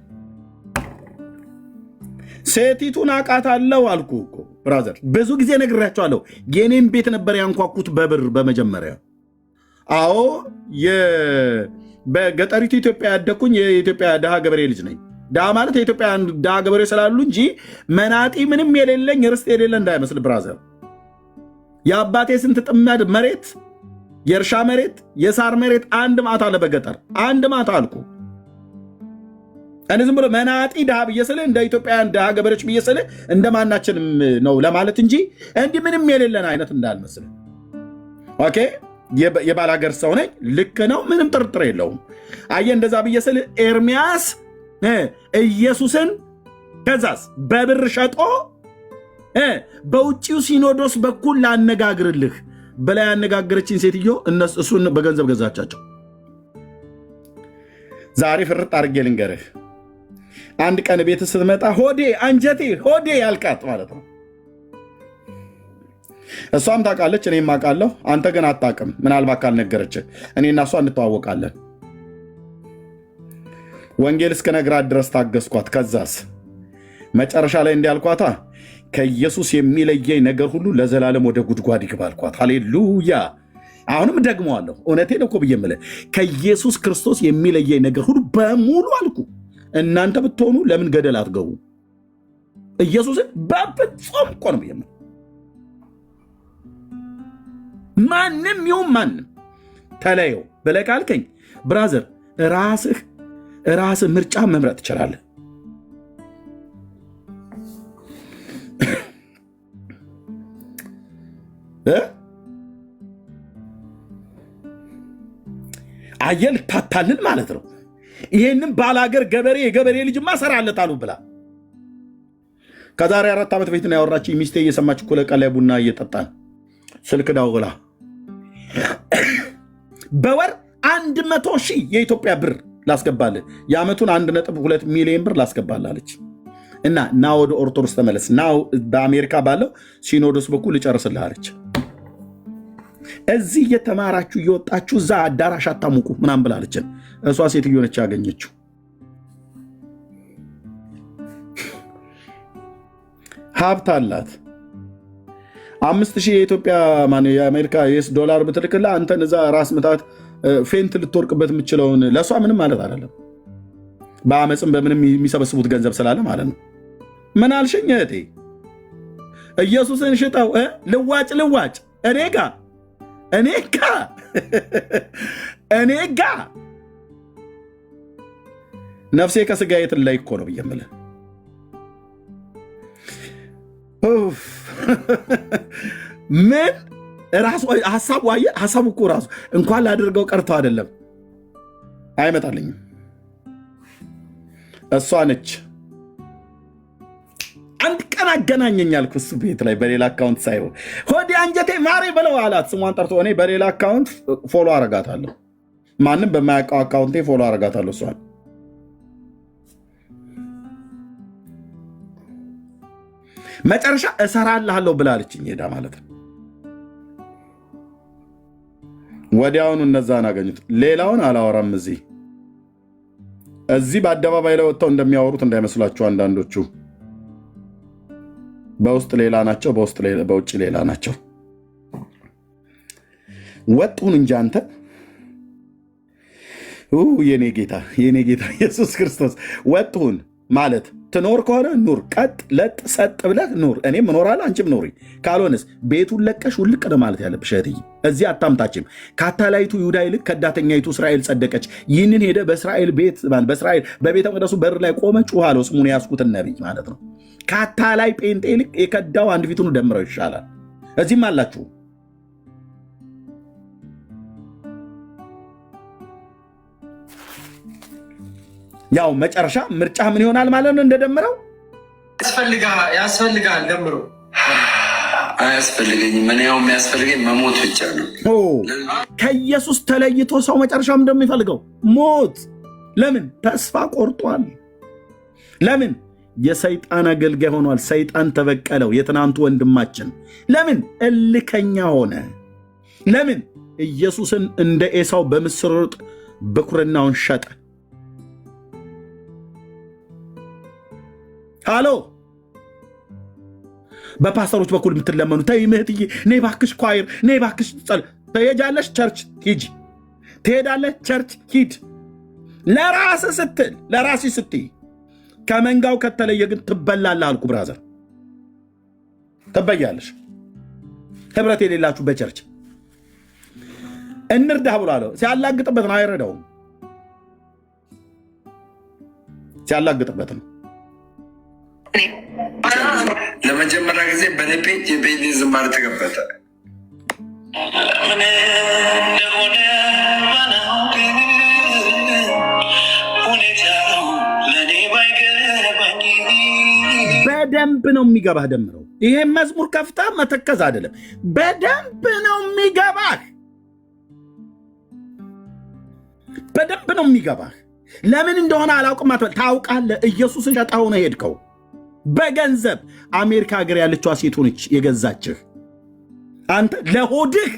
ሴቲቱን አውቃታለሁ አልኩ እኮ ብራዘር፣ ብዙ ጊዜ ነግሬያቸዋለሁ። የኔም ቤት ነበር ያንኳኩት በብር በመጀመሪያ። አዎ በገጠሪቱ ኢትዮጵያ ያደግኩኝ የኢትዮጵያ ድሃ ገበሬ ልጅ ነኝ። ድሃ ማለት የኢትዮጵያ ድሃ ገበሬ ስላሉ እንጂ መናጢ ምንም የሌለኝ ርስት የሌለ እንዳይመስል ብራዘር። የአባቴ ስንት ጥመድ መሬት፣ የእርሻ መሬት፣ የሳር መሬት አንድ ማታ አለ በገጠር አንድ ማታ አልኩ። እኔ ዝም ብሎ መናጢ ድሃ ብዬ ስልህ እንደ ኢትዮጵያውያን ድሃ ገበሬዎች ብዬ ስልህ እንደማናችንም ነው ለማለት እንጂ እንዲህ ምንም የሌለን አይነት እንዳልመስል። ኦኬ የባላገር ሰው ነኝ። ልክ ነው፣ ምንም ጥርጥር የለውም። አየህ እንደዛ ብዬ ስልህ ኤርሚያስ ኢየሱስን ከዛስ በብር ሸጦ በውጭው ሲኖዶስ በኩል ላነጋግርልህ በላይ ያነጋገረችን ሴትዮ እሱን በገንዘብ ገዛቻቸው። ዛሬ ፍርጥ አድርጌ ልንገርህ፣ አንድ ቀን ቤት ስትመጣ ሆዴ አንጀቴ ሆዴ ያልቃት ማለት ነው። እሷም ታውቃለች፣ እኔም አውቃለሁ። አንተ ግን አታውቅም። ምናልባት ካልነገረችህ እኔና እሷ እንተዋወቃለን። ወንጌል እስክነግራት ድረስ ታገስኳት። ከዛስ መጨረሻ ላይ እንዲያልኳታ ከኢየሱስ የሚለየኝ ነገር ሁሉ ለዘላለም ወደ ጉድጓድ ይግባ አልኳት። ሃሌሉያ። አሁንም ደግመዋለሁ። እውነቴን እኮ ብዬ የምልህ ከኢየሱስ ክርስቶስ የሚለየኝ ነገር ሁሉ በሙሉ አልኩ። እናንተ ብትሆኑ ለምን ገደል አትገቡ? ኢየሱስን በፍጹም እኮ ነው ብዬ የምልህ። ማንም ይሁን ማንም ተለየው ብለህ ካልከኝ ብራዘር ራስህ ምርጫ መምረጥ ትችላለህ። አየህ ልታታልል ማለት ነው። ይህንም ባላገር ገበሬ የገበሬ ልጅማ እሰራለታለሁ ብላ ከዛሬ 4 ዓመት በፊት ነው ያወራችኝ። ሚስቴ እየሰማች እኮ ለቀን ላይ ቡና እየጠጣን ስልክ ደውላ በወር 100,000 የኢትዮጵያ ብር ላስገባልህ፣ የዓመቱን 1.2 ሚሊዮን ብር ላስገባልህ አለች። እና ና ወደ ኦርቶዶክስ ተመለስ፣ ና በአሜሪካ ባለው ሲኖዶስ በኩል ልጨርስልህ አለች። እዚህ እየተማራችሁ እየወጣችሁ እዛ አዳራሽ አታሙቁ ምናምን ብላለችን። እሷ ሴትዮ ነች ያገኘችው። ሀብት አላት። 5,000 የኢትዮጵያ የአሜሪካ ዩኤስ ዶላር ብትልክልህ አንተን እዛ ራስ ምታት ፌንት ልትወርቅበት የምችለውን ለእሷ ምንም ማለት አይደለም። በአመፅም በምንም የሚሰበስቡት ገንዘብ ስላለ ማለት ነው። ምን አልሽኝ እህቴ? ኢየሱስን ሽጠው ልዋጭ እኔ ጋ ነፍሴ ከስጋ የትላይ እኮ ነው ብዬ የምልህ። ምን ራሱ ሀሳቡ እኮ ራሱ እንኳን ላደርገው ቀርቶ አይደለም አይመጣልኝም። እሷ ነች አንድ ቀን አገናኘኛል እሱ ቤት ላይ በሌላ አካውንት ሳይሆን ሆዴ አንጀቴ ማሬ ብለው አላት። ስሟን ጠርቶ እኔ በሌላ አካውንት ፎሎ አረጋታለሁ። ማንም በማያውቀው አካውንቴ ፎሎ አረጋታለሁ። እሷን መጨረሻ እሰራልሃለሁ ብላለችኝ ሄዳ ማለት ነው። ወዲያውኑ እነዛን አገኙት። ሌላውን አላወራም። እዚህ በአደባባይ ላይ ወጥተው እንደሚያወሩት እንዳይመስላችሁ አንዳንዶቹ በውስጥ ሌላ ናቸው፣ በውጭ ሌላ ናቸው። ወጡን እንጂ አንተ የኔ ጌታ ኢየሱስ ክርስቶስ ወጡን ማለት ትኖር ከሆነ ኑር፣ ቀጥ ለጥ ሰጥ ብለህ ኑር። እኔም እኖራለሁ፣ አንቺም ኑሪ። ካልሆነስ ቤቱን ለቀሽ ውልቅ ነው ማለት ያለብሽ እህትዬ። እዚህ አታምታችም። ከአታላይቱ ይሁዳ ይልቅ ከዳተኛይቱ እስራኤል ጸደቀች። ይህንን ሄደ በእስራኤል በቤተ መቅደሱ በር ላይ ቆመ ጩኸ አለው። ስሙን ያስኩትን ነቢይ ማለት ነው። ከአታላይ ጴንጤ ይልቅ የከዳው አንድ ፊቱን ደምረው ይሻላል። እዚህም አላችሁ። ያው መጨረሻ ምርጫ ምን ይሆናል ማለት ነው? እንደደምረው
ያስፈልጋል። ደምሮ
አያስፈልገኝም። እኔ ያው የሚያስፈልገኝ መሞት ብቻ ነው።
ከኢየሱስ ተለይቶ ሰው መጨረሻም እንደሚፈልገው ሞት። ለምን? ተስፋ ቆርጧል። ለምን? የሰይጣን አገልጋይ ሆኗል። ሰይጣን ተበቀለው። የትናንቱ ወንድማችን ለምን እልከኛ ሆነ? ለምን? ኢየሱስን እንደ ኤሳው በምስር ወጥ ብኩርናውን ሸጠ። ሃሎ፣ በፓስተሮች በኩል የምትለመኑ ተይ ምህትዬ፣ ነይ እባክሽ ኳይር፣ ነይ እባክሽ ጸል ትሄጃለሽ፣ ቸርች ሂጂ፣ ትሄዳለሽ፣ ቸርች ሂድ። ለራስህ ስትል ለራስህ ስትይ ከመንጋው ከተለየ ግን ትበላለህ አልኩ። ብራዘር ትበያለሽ። ህብረት የሌላችሁ በቸርች እንርዳህ ብሎ አለው። ሲያላግጥበት ነው፣ አይረዳውም። ሲያላግጥበት ነው።
ለመጀመሪያ ጊዜ በኔ ፔጅ የቤኒ ዝማሬ ተከፈተ።
በደንብ ነው የሚገባህ። ደምረው ይሄን መዝሙር ከፍታ መተከዝ አይደለም፣ በደንብ ነው የሚገባህ። በደንብ ነው የሚገባህ። ለምን እንደሆነ አላውቅም አትበል። ታውቃለህ። ኢየሱስን ሸጠኸው ነው ሄድከው። በገንዘብ አሜሪካ ሀገር ያለችዋ ሴት ሆነች የገዛችህ። አንተ ለሆድህ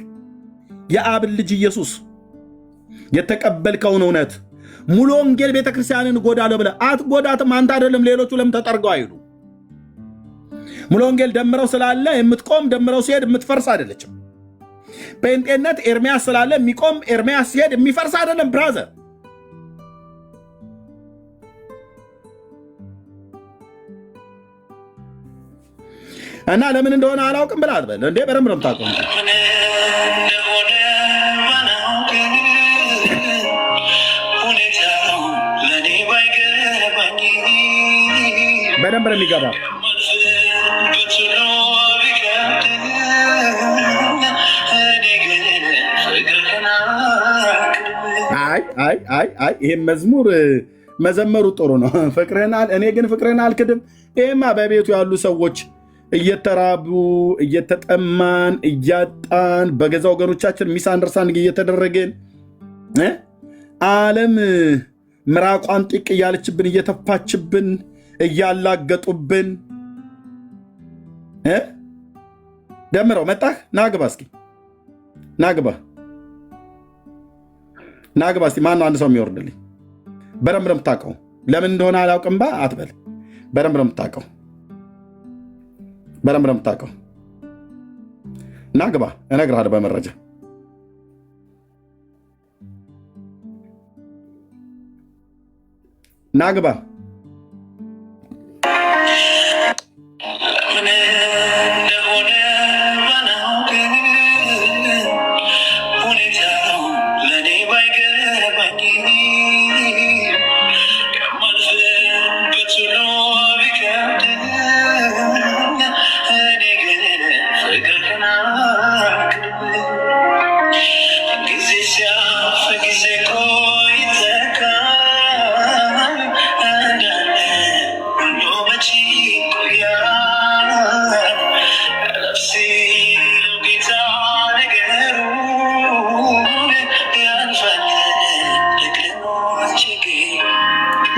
የአብን ልጅ ኢየሱስ የተቀበልከውን እውነት ሙሉ ወንጌል ቤተክርስቲያንን ጎዳለሁ ብለህ አትጎዳትም። አንተ አይደለም ሌሎቹ ለምን ተጠርገው አይሉ። ሙሉ ወንጌል ደምረው ስላለ የምትቆም ደምረው ሲሄድ የምትፈርስ አይደለችም። ጴንጤነት ኤርሚያስ ስላለ የሚቆም ኤርሚያስ ሲሄድ የሚፈርስ አይደለም ብራዘር። እና ለምን እንደሆነ አላውቅም ብለህ አትበል እንዴ። በደንብ ነው የምታውቀው። በደንብ ነው የሚገባ። አይ ይሄም መዝሙር መዘመሩ ጥሩ ነው። ፍቅርህናል እኔ ግን ፍቅርህን አልክድም። ይሄማ በቤቱ ያሉ ሰዎች እየተራቡ እየተጠማን እያጣን በገዛ ወገኖቻችን ሚስ አንደርስታንዲንግ እየተደረግን ዓለም ምራቋን ጢቅ እያለችብን እየተፋችብን እያላገጡብን ደምረው መጣህ። ናግባ እስኪ ናግባ እስኪ ማነው አንድ ሰው የሚወርድልኝ? በደንብ ነው የምታውቀው። ለምን እንደሆነ አላውቅም ባ አትበል። በደንብ ነው የምታውቀው። ናግባ እነግርሃለሁ በመረጃ ናግባ።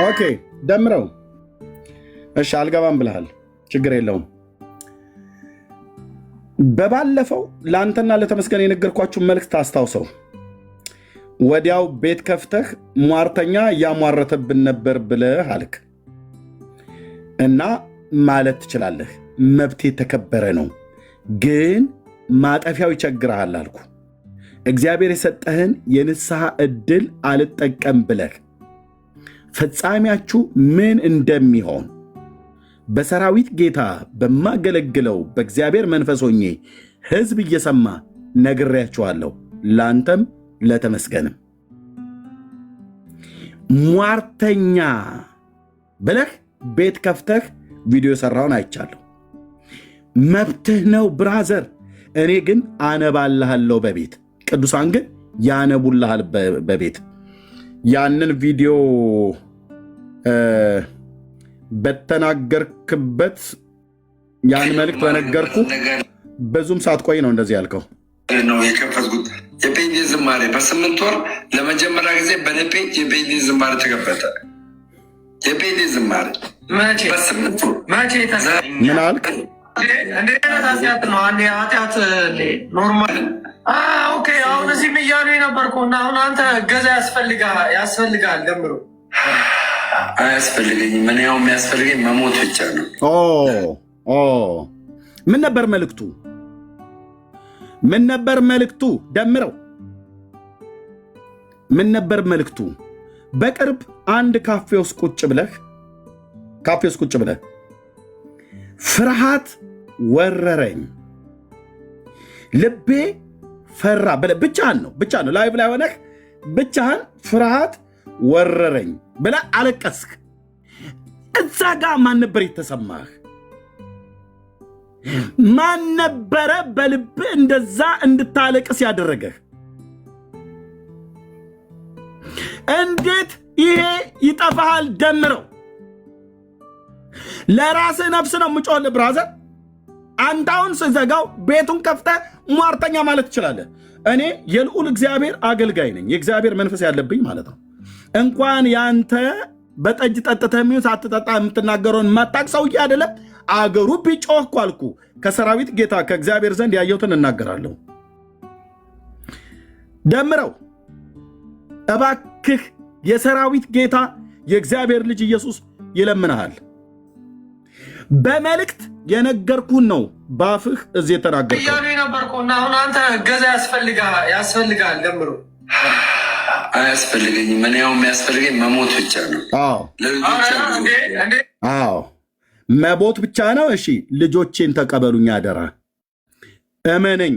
ኦኬ ደምረው። እሺ አልገባም ብለሃል፣ ችግር የለውም። በባለፈው ለአንተና ለተመስገን የነገርኳችሁ መልእክት አስታውሰው። ወዲያው ቤት ከፍተህ ሟርተኛ እያሟረተብን ነበር ብለህ አልክ እና ማለት ትችላለህ። መብት የተከበረ ነው፣ ግን ማጠፊያው ይቸግርሃል አልኩ። እግዚአብሔር የሰጠህን የንስሐ ዕድል አልጠቀም ብለህ ፍጻሜያችሁ ምን እንደሚሆን በሰራዊት ጌታ በማገለግለው በእግዚአብሔር መንፈስ ሆኜ ሕዝብ እየሰማ ነግሬያችኋለሁ። ላንተም ለተመስገንም ሟርተኛ ብለህ ቤት ከፍተህ ቪዲዮ የሰራውን አይቻለሁ። መብትህ ነው ብራዘር። እኔ ግን አነባልሃለሁ በቤት ቅዱሳን ግን ያነቡልሃል በቤት። ያንን ቪዲዮ በተናገርክበት ያን መልእክት በነገርኩ ብዙም ሳትቆይ ነው እንደዚህ ያልከው።
ነው የከፈትኩት የፔንቴ ዝማሬ በ8 ወር ለመጀመሪያ ጊዜ በፔንቴ የፔንቴ ዝማሬ ተከፈተ። የፔንቴ ዝማሬ በ8 ወር
ምን አልክ?
እንደ አይነት ኃጢአት ነው። አንዴ ኃጢአት ኖርማል። ኦኬ አሁን እዚህም እያሉ የነበርኩ እና አሁን አንተ እገዛ ያስፈልጋል። ደምሮ
አያስፈልገኝም። ምን ያው የሚያስፈልገኝ መሞት ብቻ ነው።
ምን ነበር መልእክቱ? ምን ነበር መልእክቱ? ደምረው ምን ነበር መልእክቱ? በቅርብ አንድ ካፌ ውስጥ ቁጭ ብለህ ፍርሃት ወረረኝ፣ ልቤ ፈራ ብለህ ብቻህን ነው ላይቭ ላይ ሆነህ ብቻህን ፍርሃት ወረረኝ ብለህ አለቀስክ። እዛ ጋር ማን ነበር የተሰማህ? ማን ነበረ በልብህ እንደዛ እንድታለቅስ ያደረገህ? እንዴት ይሄ ይጠፋሃል? ደምረው ለራስህ ነፍስ ነው የምጮህልህ ብራዘር። አንተ አሁን ስዘጋው ቤቱን ከፍተህ ሟርተኛ ማለት ትችላለህ። እኔ የልዑል እግዚአብሔር አገልጋይ ነኝ፣ የእግዚአብሔር መንፈስ ያለብኝ ማለት ነው። እንኳን ያንተ በጠጅ ጠጥተህ የሚሆን ሳትጠጣ የምትናገረውን የማታውቅ ሰውዬ አይደለም። አገሩ ቢጮህ እኮ አልኩ ከሰራዊት ጌታ ከእግዚአብሔር ዘንድ ያየሁትን እናገራለሁ። ደምረው እባክህ የሰራዊት ጌታ የእግዚአብሔር ልጅ ኢየሱስ ይለምንሃል። በመልእክት የነገርኩህን ነው ባፍህ እዚህ የተናገርከው
እያሉ ነበርኩና አሁን አንተ እገዛ ያስፈልጋል። ደምረው
አያስፈልገኝም። እኔ ያው የሚያስፈልገኝ መሞት ብቻ ነው።
አዎ መሞት ብቻ ነው። እሺ ልጆቼን ተቀበሉኝ አደራ። እመነኝ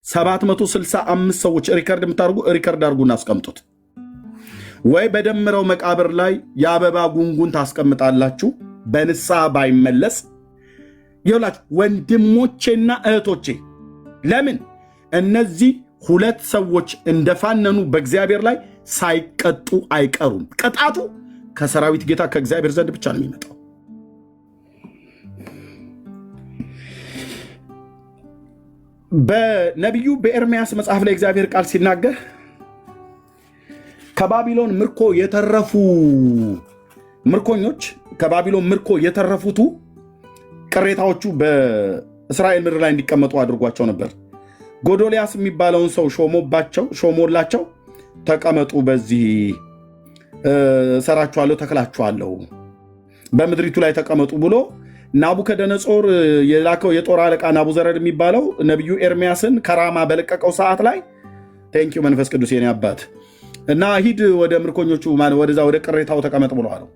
765 ሰዎች ሪከርድ የምታደርጉ ሪከርድ አድርጉና አስቀምጡት። ወይ በደምረው መቃብር ላይ የአበባ ጉንጉን ታስቀምጣላችሁ። በንስሐ ባይመለስ ይኸውላችሁ ወንድሞቼና እህቶቼ፣ ለምን እነዚህ ሁለት ሰዎች እንደፋነኑ በእግዚአብሔር ላይ ሳይቀጡ አይቀሩም። ቅጣቱ ከሰራዊት ጌታ ከእግዚአብሔር ዘንድ ብቻ ነው የሚመጣው። በነቢዩ በኤርምያስ መጽሐፍ ላይ እግዚአብሔር ቃል ሲናገር ከባቢሎን ምርኮ የተረፉ ምርኮኞች ከባቢሎን ምርኮ የተረፉቱ ቅሬታዎቹ በእስራኤል ምድር ላይ እንዲቀመጡ አድርጓቸው ነበር። ጎዶልያስ የሚባለውን ሰው ሾሞላቸው ተቀመጡ፣ በዚህ እሰራችኋለሁ፣ ተክላችኋለሁ፣ በምድሪቱ ላይ ተቀመጡ ብሎ ናቡከደነጾር የላከው የጦር አለቃ ናቡዘረድ የሚባለው ነቢዩ ኤርምያስን ከራማ በለቀቀው ሰዓት ላይ ቴንኪው መንፈስ ቅዱስ የኔ አባት እና ሂድ ወደ ምርኮኞቹ ወደዛ ወደ ቅሬታው ተቀመጥ ብሎ አለው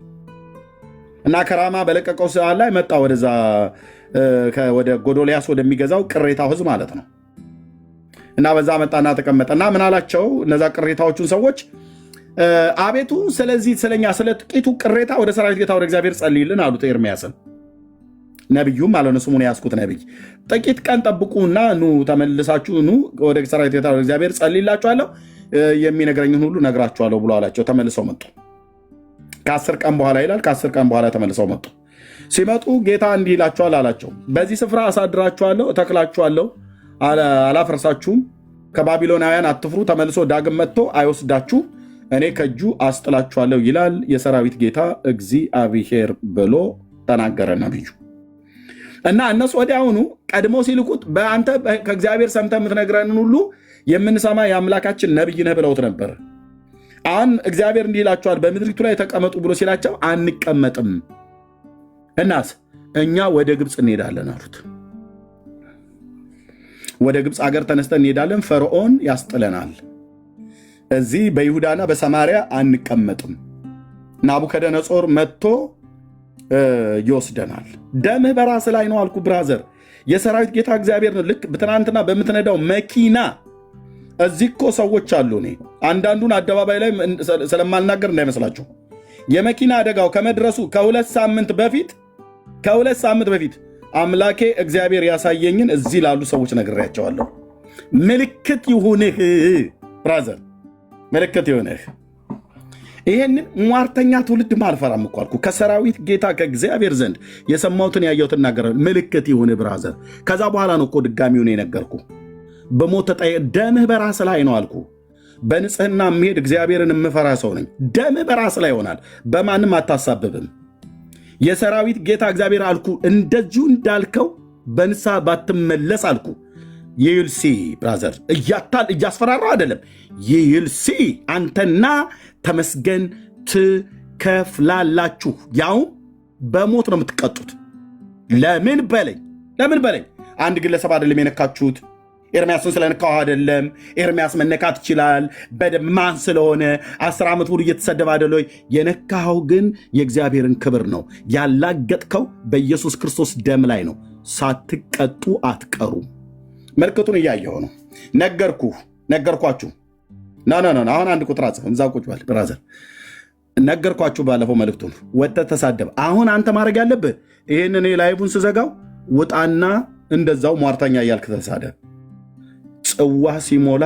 እና ከራማ በለቀቀው ሰዓት ላይ መጣ ወደዛ ወደ ጎዶልያስ ወደሚገዛው ቅሬታው ህዝብ ማለት ነው። እና በዛ መጣና ተቀመጠና ምን አላቸው እነዛ ቅሬታዎቹን ሰዎች አቤቱ ስለዚህ ስለኛ ስለ ጥቂቱ ቅሬታ ወደ ሰራዊት ጌታ ወደ እግዚአብሔር ጸልይልን አሉት ኤርምያስን። ነቢዩም አለ ስሙን ያስኩት ነቢይ ጥቂት ቀን ጠብቁና ኑ ተመልሳችሁ ኑ ወደ ሰራዊት ጌታ ወደ እግዚአብሔር ጸልይላችኋለሁ የሚነግረኝን ሁሉ ነግራችኋለሁ ብሎ አላቸው። ተመልሰው መጡ። ከ10 ቀን በኋላ ይላል። ከ10 ቀን በኋላ ተመልሰው መጡ። ሲመጡ ጌታ እንዲህ ይላችኋል አላቸው፣ በዚህ ስፍራ አሳድራችኋለሁ፣ እተክላችኋለሁ፣ አላፈርሳችሁም። ከባቢሎናውያን አትፍሩ። ተመልሶ ዳግም መጥቶ አይወስዳችሁ፣ እኔ ከእጁ አስጥላችኋለሁ ይላል የሰራዊት ጌታ እግዚአብሔር ብሎ ተናገረ ነቢዩ። እና እነሱ ወዲያውኑ ቀድሞ ሲልኩት በአንተ ከእግዚአብሔር ሰምተህ የምትነግረንን ሁሉ የምንሰማ የአምላካችን ነቢይ ነህ ብለውት ነበር። አሁን እግዚአብሔር እንዲህ ይላቸዋል በምድሪቱ ላይ ተቀመጡ ብሎ ሲላቸው አንቀመጥም፣ እናስ እኛ ወደ ግብፅ እንሄዳለን አሉት። ወደ ግብፅ አገር ተነስተን እንሄዳለን፣ ፈርዖን ያስጥለናል፣ እዚህ በይሁዳና በሰማሪያ አንቀመጥም፣ ናቡከደነጾር መጥቶ ይወስደናል። ደምህ በራስ ላይ ነው አልኩ ብራዘር። የሰራዊት ጌታ እግዚአብሔር ነው። ልክ ትናንትና በምትነዳው መኪና እዚህ እኮ ሰዎች አሉ። እኔ አንዳንዱን አደባባይ ላይ ስለማልናገር እንዳይመስላችሁ። የመኪና አደጋው ከመድረሱ ከሁለት ሳምንት በፊት አምላኬ እግዚአብሔር ያሳየኝን እዚህ ላሉ ሰዎች ነግሬያቸዋለሁ። ምልክት ይሁንህ ብራዘር፣ ምልክት ይሁንህ። ይሄንን ሟርተኛ ትውልድ አልፈራም እኮ አልኩ። ከሰራዊት ጌታ ከእግዚአብሔር ዘንድ የሰማሁትን ያየሁትን እናገራለሁ። ምልክት ይሁንህ ብራዘር። ከዛ በኋላ ነው እኮ ድጋሚውን የነገርኩ። በሞት ደምህ በራስ ላይ ነው አልኩ። በንጽህና የምሄድ እግዚአብሔርን የምፈራ ሰው ነኝ። ደምህ በራስ ላይ ይሆናል። በማንም አታሳብብም። የሰራዊት ጌታ እግዚአብሔር አልኩ። እንደዚሁ እንዳልከው በንስሐ ባትመለስ አልኩ ይልሲ ብራዘር፣ እያስፈራራው አይደለም። ይልሲ አንተና ተመስገን ትከፍላላችሁ። ያውም በሞት ነው የምትቀጡት። ለምን በለኝ። አንድ ግለሰብ አይደለም የነካችሁት። ኤርምያስን ስለነካው አይደለም። ኤርምያስ መነካት ይችላል በደም ማን ስለሆነ 10 ዓመት ሙሉ እየተሰደበ አይደለ? የነካኸው ግን የእግዚአብሔርን ክብር ነው። ያላገጥከው በኢየሱስ ክርስቶስ ደም ላይ ነው። ሳትቀጡ አትቀሩም። ምልክቱን እያየሁ ነው። ነገርኳችሁ። አሁን አንድ ቁጥር አጽፍ እዛው ቁጭ በል ብራዘር። ነገርኳችሁ ባለፈው መልእክቱን። ወጥተህ ተሳደብ። አሁን አንተ ማድረግ ያለብህ ይህን እኔ ላይቡን ስዘጋው ውጣና እንደዛው ሟርተኛ እያልክ ተሳደብ። ጽዋ ሲሞላ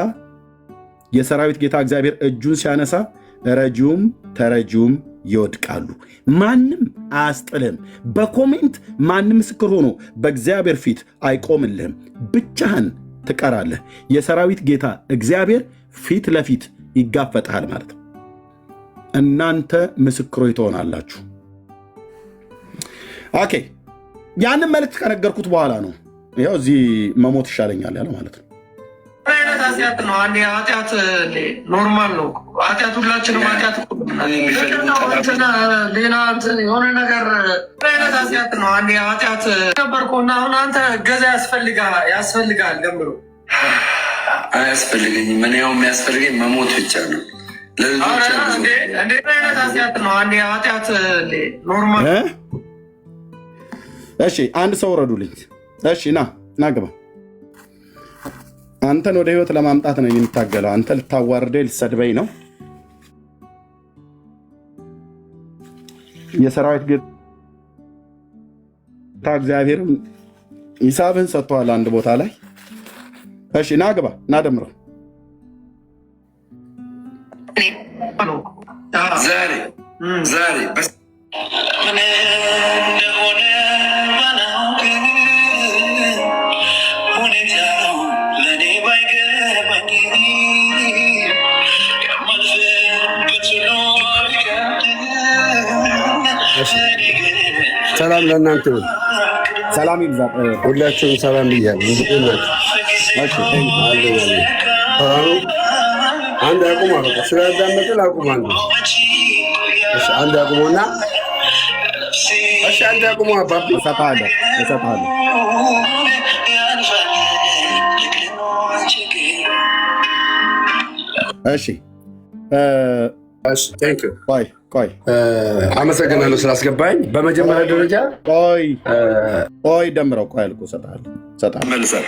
የሰራዊት ጌታ እግዚአብሔር እጁን ሲያነሳ ረጂውም ተረጂውም ይወድቃሉ። ማንም አያስጥልህም። በኮሜንት ማንም ምስክር ሆኖ በእግዚአብሔር ፊት አይቆምልህም። ብቻህን ትቀራለህ። የሰራዊት ጌታ እግዚአብሔር ፊት ለፊት ይጋፈጥሃል ማለት ነው። እናንተ ምስክሮች ትሆናላችሁ። ኦኬ፣ ያንን መልእክት ከነገርኩት በኋላ ነው ያው እዚህ መሞት ይሻለኛል ያለ ማለት ነው።
አይነት ኃጢአት ነው። አንዴ ኃጢአት ኖርማል ነው። ኃጢአት ሁላችንም ኃጢአት ሌላ የሆነ ነገር አይነት ኃጢአት ነው። አንዴ ኃጢአት ነበርኩና አሁን አንተ ገዛ ያስፈልጋል ገምሮ
አያስፈልገኝም። ምን ያው የሚያስፈልገኝ መሞት ብቻ ነው።
እንዴት አይነት ኃጢአት ነው? አንዴ ኃጢአት ኖርማል።
እሺ አንድ ሰው ረዱልኝ። እሺ ና ግባ። አንተን ወደ ህይወት ለማምጣት ነው የምታገለው። አንተ ልታዋርደኝ ልትሰድበኝ ነው። የሰራዊት ጌታ እግዚአብሔር ሂሳብህን ሰጥቷል አንድ ቦታ ላይ። እሺ ና ግባ፣ ና ደምረው።
ዛሬ
ሰላም ለእናንተ ይሁን።
ሰላም ይብዛ።
ሁላችሁም ሰላም ብያለሁ። አንድ አቁም አለ ስለዳመጥል አቁም አንድ አቁሞና አንድ አቁሞ አባቢ
እሰጥሃለሁ። እሺ ቆይ
አመሰግናለሁ ስላስገባኝ። በመጀመሪያ ደረጃ
ቆይ ደምረው ቆይ አልኩህ። እሰጥሃለሁ።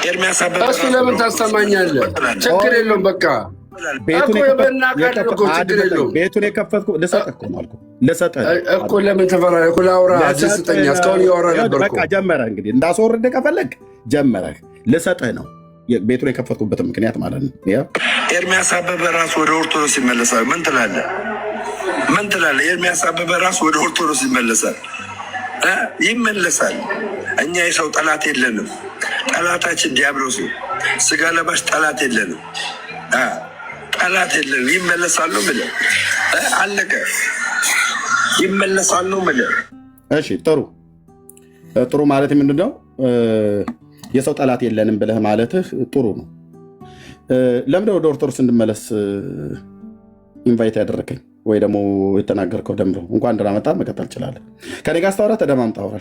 ኤርሚያስ
እሱ ለምን ታሰማኛለህ? ችግር የለውም በቃ
ቤቱን የከፈትኩት ልሰጥህ እኮ ነው አልኩህ። ልሰጥህ
እኮ ለምን ተፈራ እኮ ላውራ ስጠኛ። እስካሁን እያወራ ነበር እኮ።
በቃ ጀመረህ እንግዲህ እንዳስወርድህ ከፈለግ ጀመረህ። ልሰጥህ ነው ቤቱን የከፈትኩበትን ምክንያት ማለት ነው።
ኤርሚያስ አበበ ራሱ ወደ ኦርቶዶክስ ይመለሳል። ምን ትላለህ? ኤርሚያስ አበበ ራሱ ወደ ኦርቶዶክስ ይመለሳል። እኛ የሰው ጠላት የለንም። ጠላታችን ዲያብሎስ ነው። ስጋ ለባሽ ጠላት የለንም። ይመለሳሉ ብለህ አለቀ። ይመለሳሉ ብለህ
እሺ፣ ጥሩ ማለት ምንድን ነው? የሰው ጠላት የለንም ብለህ ማለትህ ጥሩ ነው። ለምንድን ወደ ኦርቶዶክስ እንድመለስ ኢንቫይት ያደረከኝ ወይ ደግሞ የተናገርከው? ደምሮ እንኳን ደህና መጣህ። መቀጠል ትችላለህ። ከኔ ጋር ስታወራ ተደማምጣ አውራ።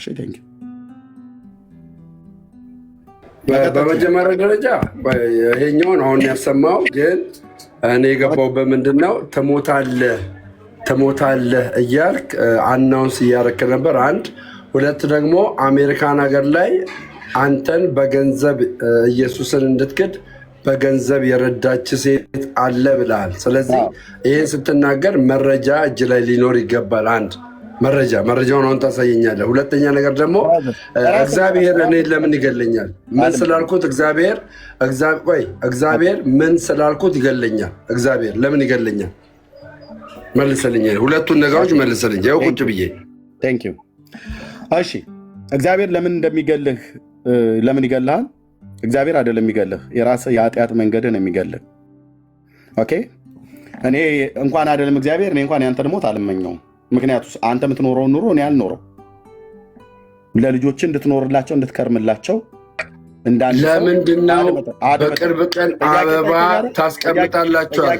በመጀመሪያ ደረጃ ይሄኛውን አሁን ያሰማው ግን እኔ የገባው በምንድን ነው ትሞታለህ እያልክ አናውንስ እያደረክ ነበር። አንድ ሁለት ደግሞ አሜሪካን ሀገር ላይ አንተን በገንዘብ ኢየሱስን እንድትክድ በገንዘብ የረዳች ሴት አለ ብለሃል። ስለዚህ ይህን ስትናገር መረጃ እጅ ላይ ሊኖር ይገባል። አንድ መረጃውን አሁን ታሳየኛለህ። ሁለተኛ ነገር ደግሞ እግዚአብሔር እኔን ለምን ይገለኛል? ምን ስላልኩት እግዚአብሔር ምን ስላልኩት ይገለኛል? እግዚአብሔር ለምን ይገለኛል? መልስልኝ። ሁለቱን ነገሮች መልስልኝ። ያው ቁጭ ብዬ
እሺ፣ እግዚአብሔር ለምን እንደሚገልህ ለምን ይገልሃል? እግዚአብሔር አይደለም የሚገልህ፣ የራስህ የኃጢአት መንገድን የሚገልህ። ኦኬ፣ እኔ እንኳን አይደለም እግዚአብሔር፣ እኔ እንኳን ያንተን ሞት አልመኘውም። ምክንያቱ አንተ የምትኖረውን ኑሮ እኔ አልኖረው። ለልጆች እንድትኖርላቸው እንድትከርምላቸው
ለምንድን ነው በቅርብ ቀን አበባ ታስቀምጣላችኋል?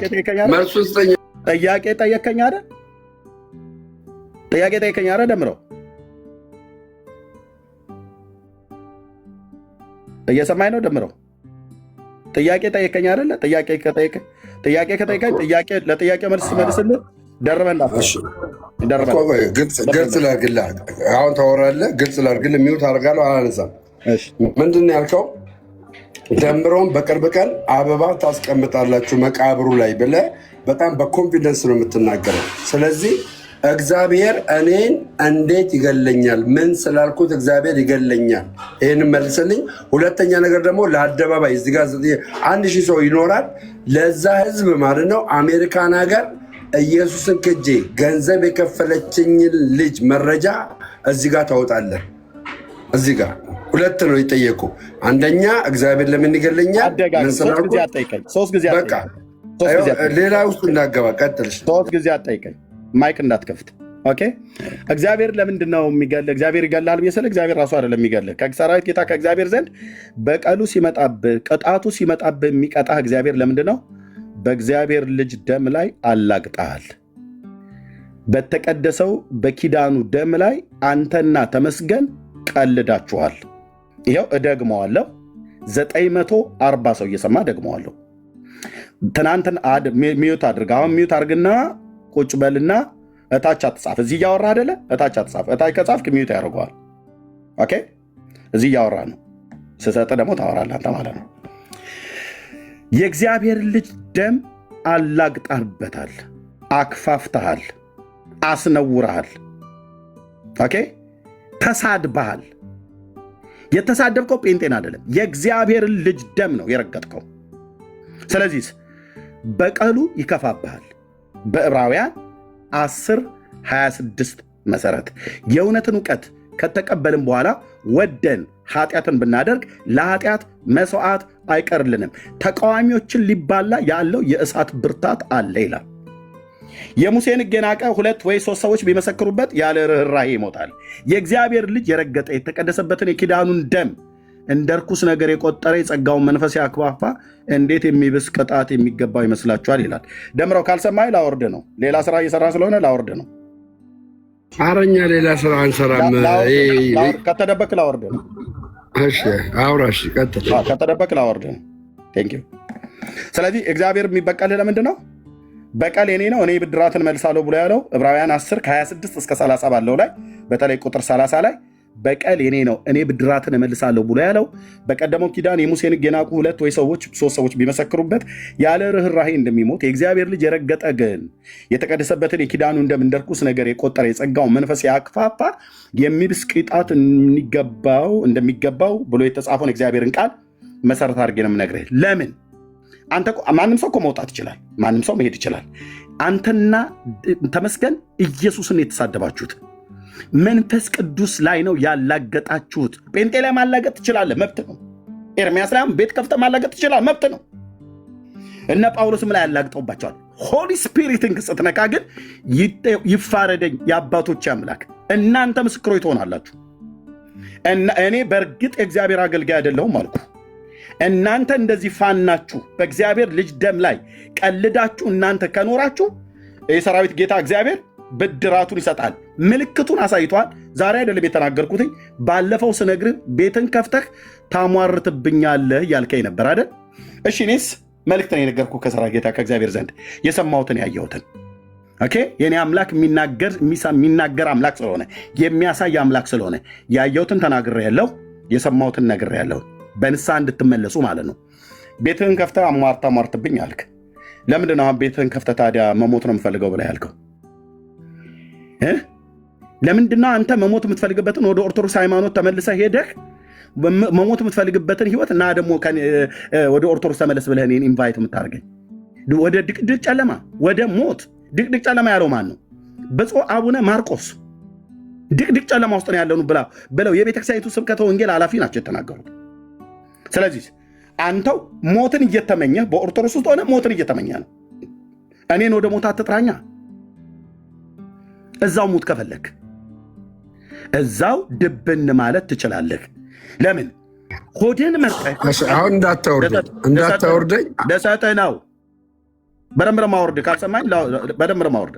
መልሱን ስጠኝ።
ጥያቄ ጠየከኝ አይደል? ደምረው እየሰማኝ ነው? ደምረው ጥያቄ ጠየከኝ አይደለ? ጥያቄ ከጠየቀኝ ለጥያቄ መልስ መልስልህ።
ግልጽ ላድርግልህ። አሁን ታወራለህ። ግልጽ ላድርግልህ። የሚውት አደርጋለሁ። አላነሳም። ምንድን ነው ያልከው? ደምረውም በቅርብ ቀን አበባ ታስቀምጣላችሁ መቃብሩ ላይ ብለህ በጣም በኮንፊደንስ ነው የምትናገረው። ስለዚህ እግዚአብሔር እኔን እንዴት ይገለኛል? ምን ስላልኩት እግዚአብሔር ይገለኛል? ይህንን መልስልኝ። ሁለተኛ ነገር ደግሞ ለአደባባይ እዚህ ጋር 1000 ሰው ይኖራል። ለዛ ህዝብ ማለት ነው አሜሪካን ሀገር ኢየሱስን ክጄ ገንዘብ የከፈለችኝን ልጅ መረጃ እዚህ ጋር ታወጣለህ። እዚህ ጋር ሁለት ነው ይጠየቁ። አንደኛ እግዚአብሔር ለምን ይገለኛል? ምን ስላልኩት ሌላ ውስጥ እንዳገባ ቀጥልሽ።
3 ጊዜ አትጠይቀኝ፣ ማይክ እንዳትከፍት። ኦኬ። እግዚአብሔር ለምንድን ነው የሚገል? እግዚአብሔር ይገላል ብዬ ስለ እግዚአብሔር ራሱ አይደለም የሚገልህ። ከሰራዊት ጌታ ከእግዚአብሔር ዘንድ በቀሉ ሲመጣብህ፣ ቅጣቱ ሲመጣብህ የሚቀጣህ እግዚአብሔር ለምንድን ነው? በእግዚአብሔር ልጅ ደም ላይ አላግጠሃል። በተቀደሰው በኪዳኑ ደም ላይ አንተና ተመስገን ቀልዳችኋል። ይኸው እደግመዋለሁ። 940 ሰው እየሰማ ደግመዋለሁ። ትናንትን ሚዩት አድርግ። አሁን ሚዩት አድርግና ቁጭ በልና እታች አትጻፍ። እዚህ እያወራ አይደለ? እታች አትጻፍ። እታች ከጻፍክ ሚዩት ያደርገዋል። ኦኬ። እዚህ እያወራ ነው። ስሰጥ ደግሞ ታወራለህ አንተ ማለት ነው። የእግዚአብሔር ልጅ ደም አላግጣበታል፣ አክፋፍተሃል፣ አስነውረሃል። ኦኬ። ተሳድበሃል። የተሳደብከው ጴንጤን አይደለም፣ የእግዚአብሔርን ልጅ ደም ነው የረገጥከው። ስለዚህ በቀሉ ይከፋብሃል። በዕብራውያን 10:26 መሰረት የእውነትን እውቀት ከተቀበልን በኋላ ወደን ኃጢአትን ብናደርግ ለኃጢአት መስዋዕት አይቀርልንም፣ ተቃዋሚዎችን ሊባላ ያለው የእሳት ብርታት አለ ይላል። የሙሴን ሕግ የናቀ 2 ወይ 3 ሰዎች ቢመሰክሩበት ያለ ርኅራኄ ይሞታል። የእግዚአብሔር ልጅ የረገጠ የተቀደሰበትን የኪዳኑን ደም እንደ ርኩስ ነገር የቆጠረ የጸጋውን መንፈስ ያክፋፋ እንዴት የሚብስ ቅጣት የሚገባው ይመስላችኋል ይላል። ደምረው ካልሰማይ ላወርድ ነው። ሌላ ስራ እየሰራ ስለሆነ ላወርድ ነው።
አረኛ ሌላ ስራ አንሰራም።
ከተደበቅ ላወርድ ነው።
እሺ አውራሽ ቀጥል።
ከተደበቅ ላወርድ ነው። ቴንክ ዩ። ስለዚህ እግዚአብሔር የሚበቀልህ ለምንድን ነው? በቀል የኔ ነው እኔ ብድራትን መልሳለሁ ብሎ ያለው ዕብራውያን 10:26 እስከ 30 ባለው ላይ በተለይ ቁጥር 30 ላይ በቀል የኔ ነው እኔ ብድራትን እመልሳለሁ ብሎ ያለው በቀደመው ኪዳን የሙሴን ሕግ የናቁ 2 ወይ 3 ሰዎች ቢመሰክሩበት ያለ ርኅራኄ እንደሚሞት የእግዚአብሔር ልጅ የረገጠ ግን የተቀደሰበትን የኪዳኑን ደም እንደ ርኩስ ነገር የቆጠረ የጸጋውን መንፈስ ያክፋፋ የሚብስ ቅጣት እንደሚገባው ብሎ የተጻፈውን እግዚአብሔርን ቃል መሰረት አድርጌ ነው የምነግርህ። ለምን አንተ ማንም ሰው እኮ መውጣት ይችላል፣ ማንም ሰው መሄድ ይችላል። አንተና ተመስገን ኢየሱስን የተሳደባችሁት መንፈስ ቅዱስ ላይ ነው ያላገጣችሁት። ጴንጤ ላይ ማላገጥ ትችላለህ፣ መብት ነው። ኤርሚያስ ላይ ቤት ከፍተህ ማላገጥ ትችላለህ፣ መብት ነው። እነ ጳውሎስም ላይ ያላግጠውባቸዋል። ሆሊ ስፒሪትን ስትነካ ግን ይፋረደኝ የአባቶች አምላክ። እናንተ ምስክሮች ትሆናላችሁ። እኔ በእርግጥ የእግዚአብሔር አገልጋይ አይደለሁም አልኩ። እናንተ እንደዚህ ፋናችሁ በእግዚአብሔር ልጅ ደም ላይ ቀልዳችሁ እናንተ ከኖራችሁ የሰራዊት ጌታ እግዚአብሔር ብድራቱን ይሰጣል። ምልክቱን አሳይቷል። ዛሬ አይደለም የተናገርኩትኝ፣ ባለፈው ስነግርህ ቤትን ከፍተህ ታሟርትብኛለህ እያልከኝ ነበር አይደል? እሺ እኔስ መልእክትን የነገርኩህ ከሰራ ጌታ ከእግዚአብሔር ዘንድ የሰማሁትን ያየሁትን። ኦኬ። የኔ አምላክ የሚናገር አምላክ ስለሆነ የሚያሳይ አምላክ ስለሆነ ያየሁትን ተናግሬያለሁ፣ የሰማሁትን ነግሬያለሁ። በንስሐ እንድትመለሱ ማለት ነው። ቤትህን ከፍተህ አሟርትብኝ አልክ። ለምንድን ነው ቤትህን ከፍተህ ታዲያ መሞት ነው የምፈልገው ብለህ ያልከው? ለምንድን ነው አንተ መሞት የምትፈልግበትን ወደ ኦርቶዶክስ ሃይማኖት ተመልሰህ ሄደህ መሞት የምትፈልግበትን ህይወት እና ደግሞ ወደ ኦርቶዶክስ ተመለስ ብለህ እኔን ኢንቫይት የምታደርገኝ? ወደ ድቅድቅ ጨለማ፣ ወደ ሞት። ድቅድቅ ጨለማ ያለው ማን ነው? ብፁዕ አቡነ ማርቆስ ድቅድቅ ጨለማ ውስጥ ነው ያለኑ ብለው የቤተክርስቲያኒቱ ስብከተ ወንጌል ኃላፊ ናቸው የተናገሩት። ስለዚህ አንተው ሞትን እየተመኘ በኦርቶዶክስ ውስጥ ሆነ ሞትን እየተመኘ ነው። እኔን ወደ ሞት አትጥራኛ። እዛው ሙት ከፈለክ እዛው ድብን ማለት ትችላለህ። ለምን ሆድን መርጠህ
አሁን እንዳታወርደኝ
ለሰጠህ ነው። በደንብ ማወርድ ካልሰማኝ በደንብ ማወርድ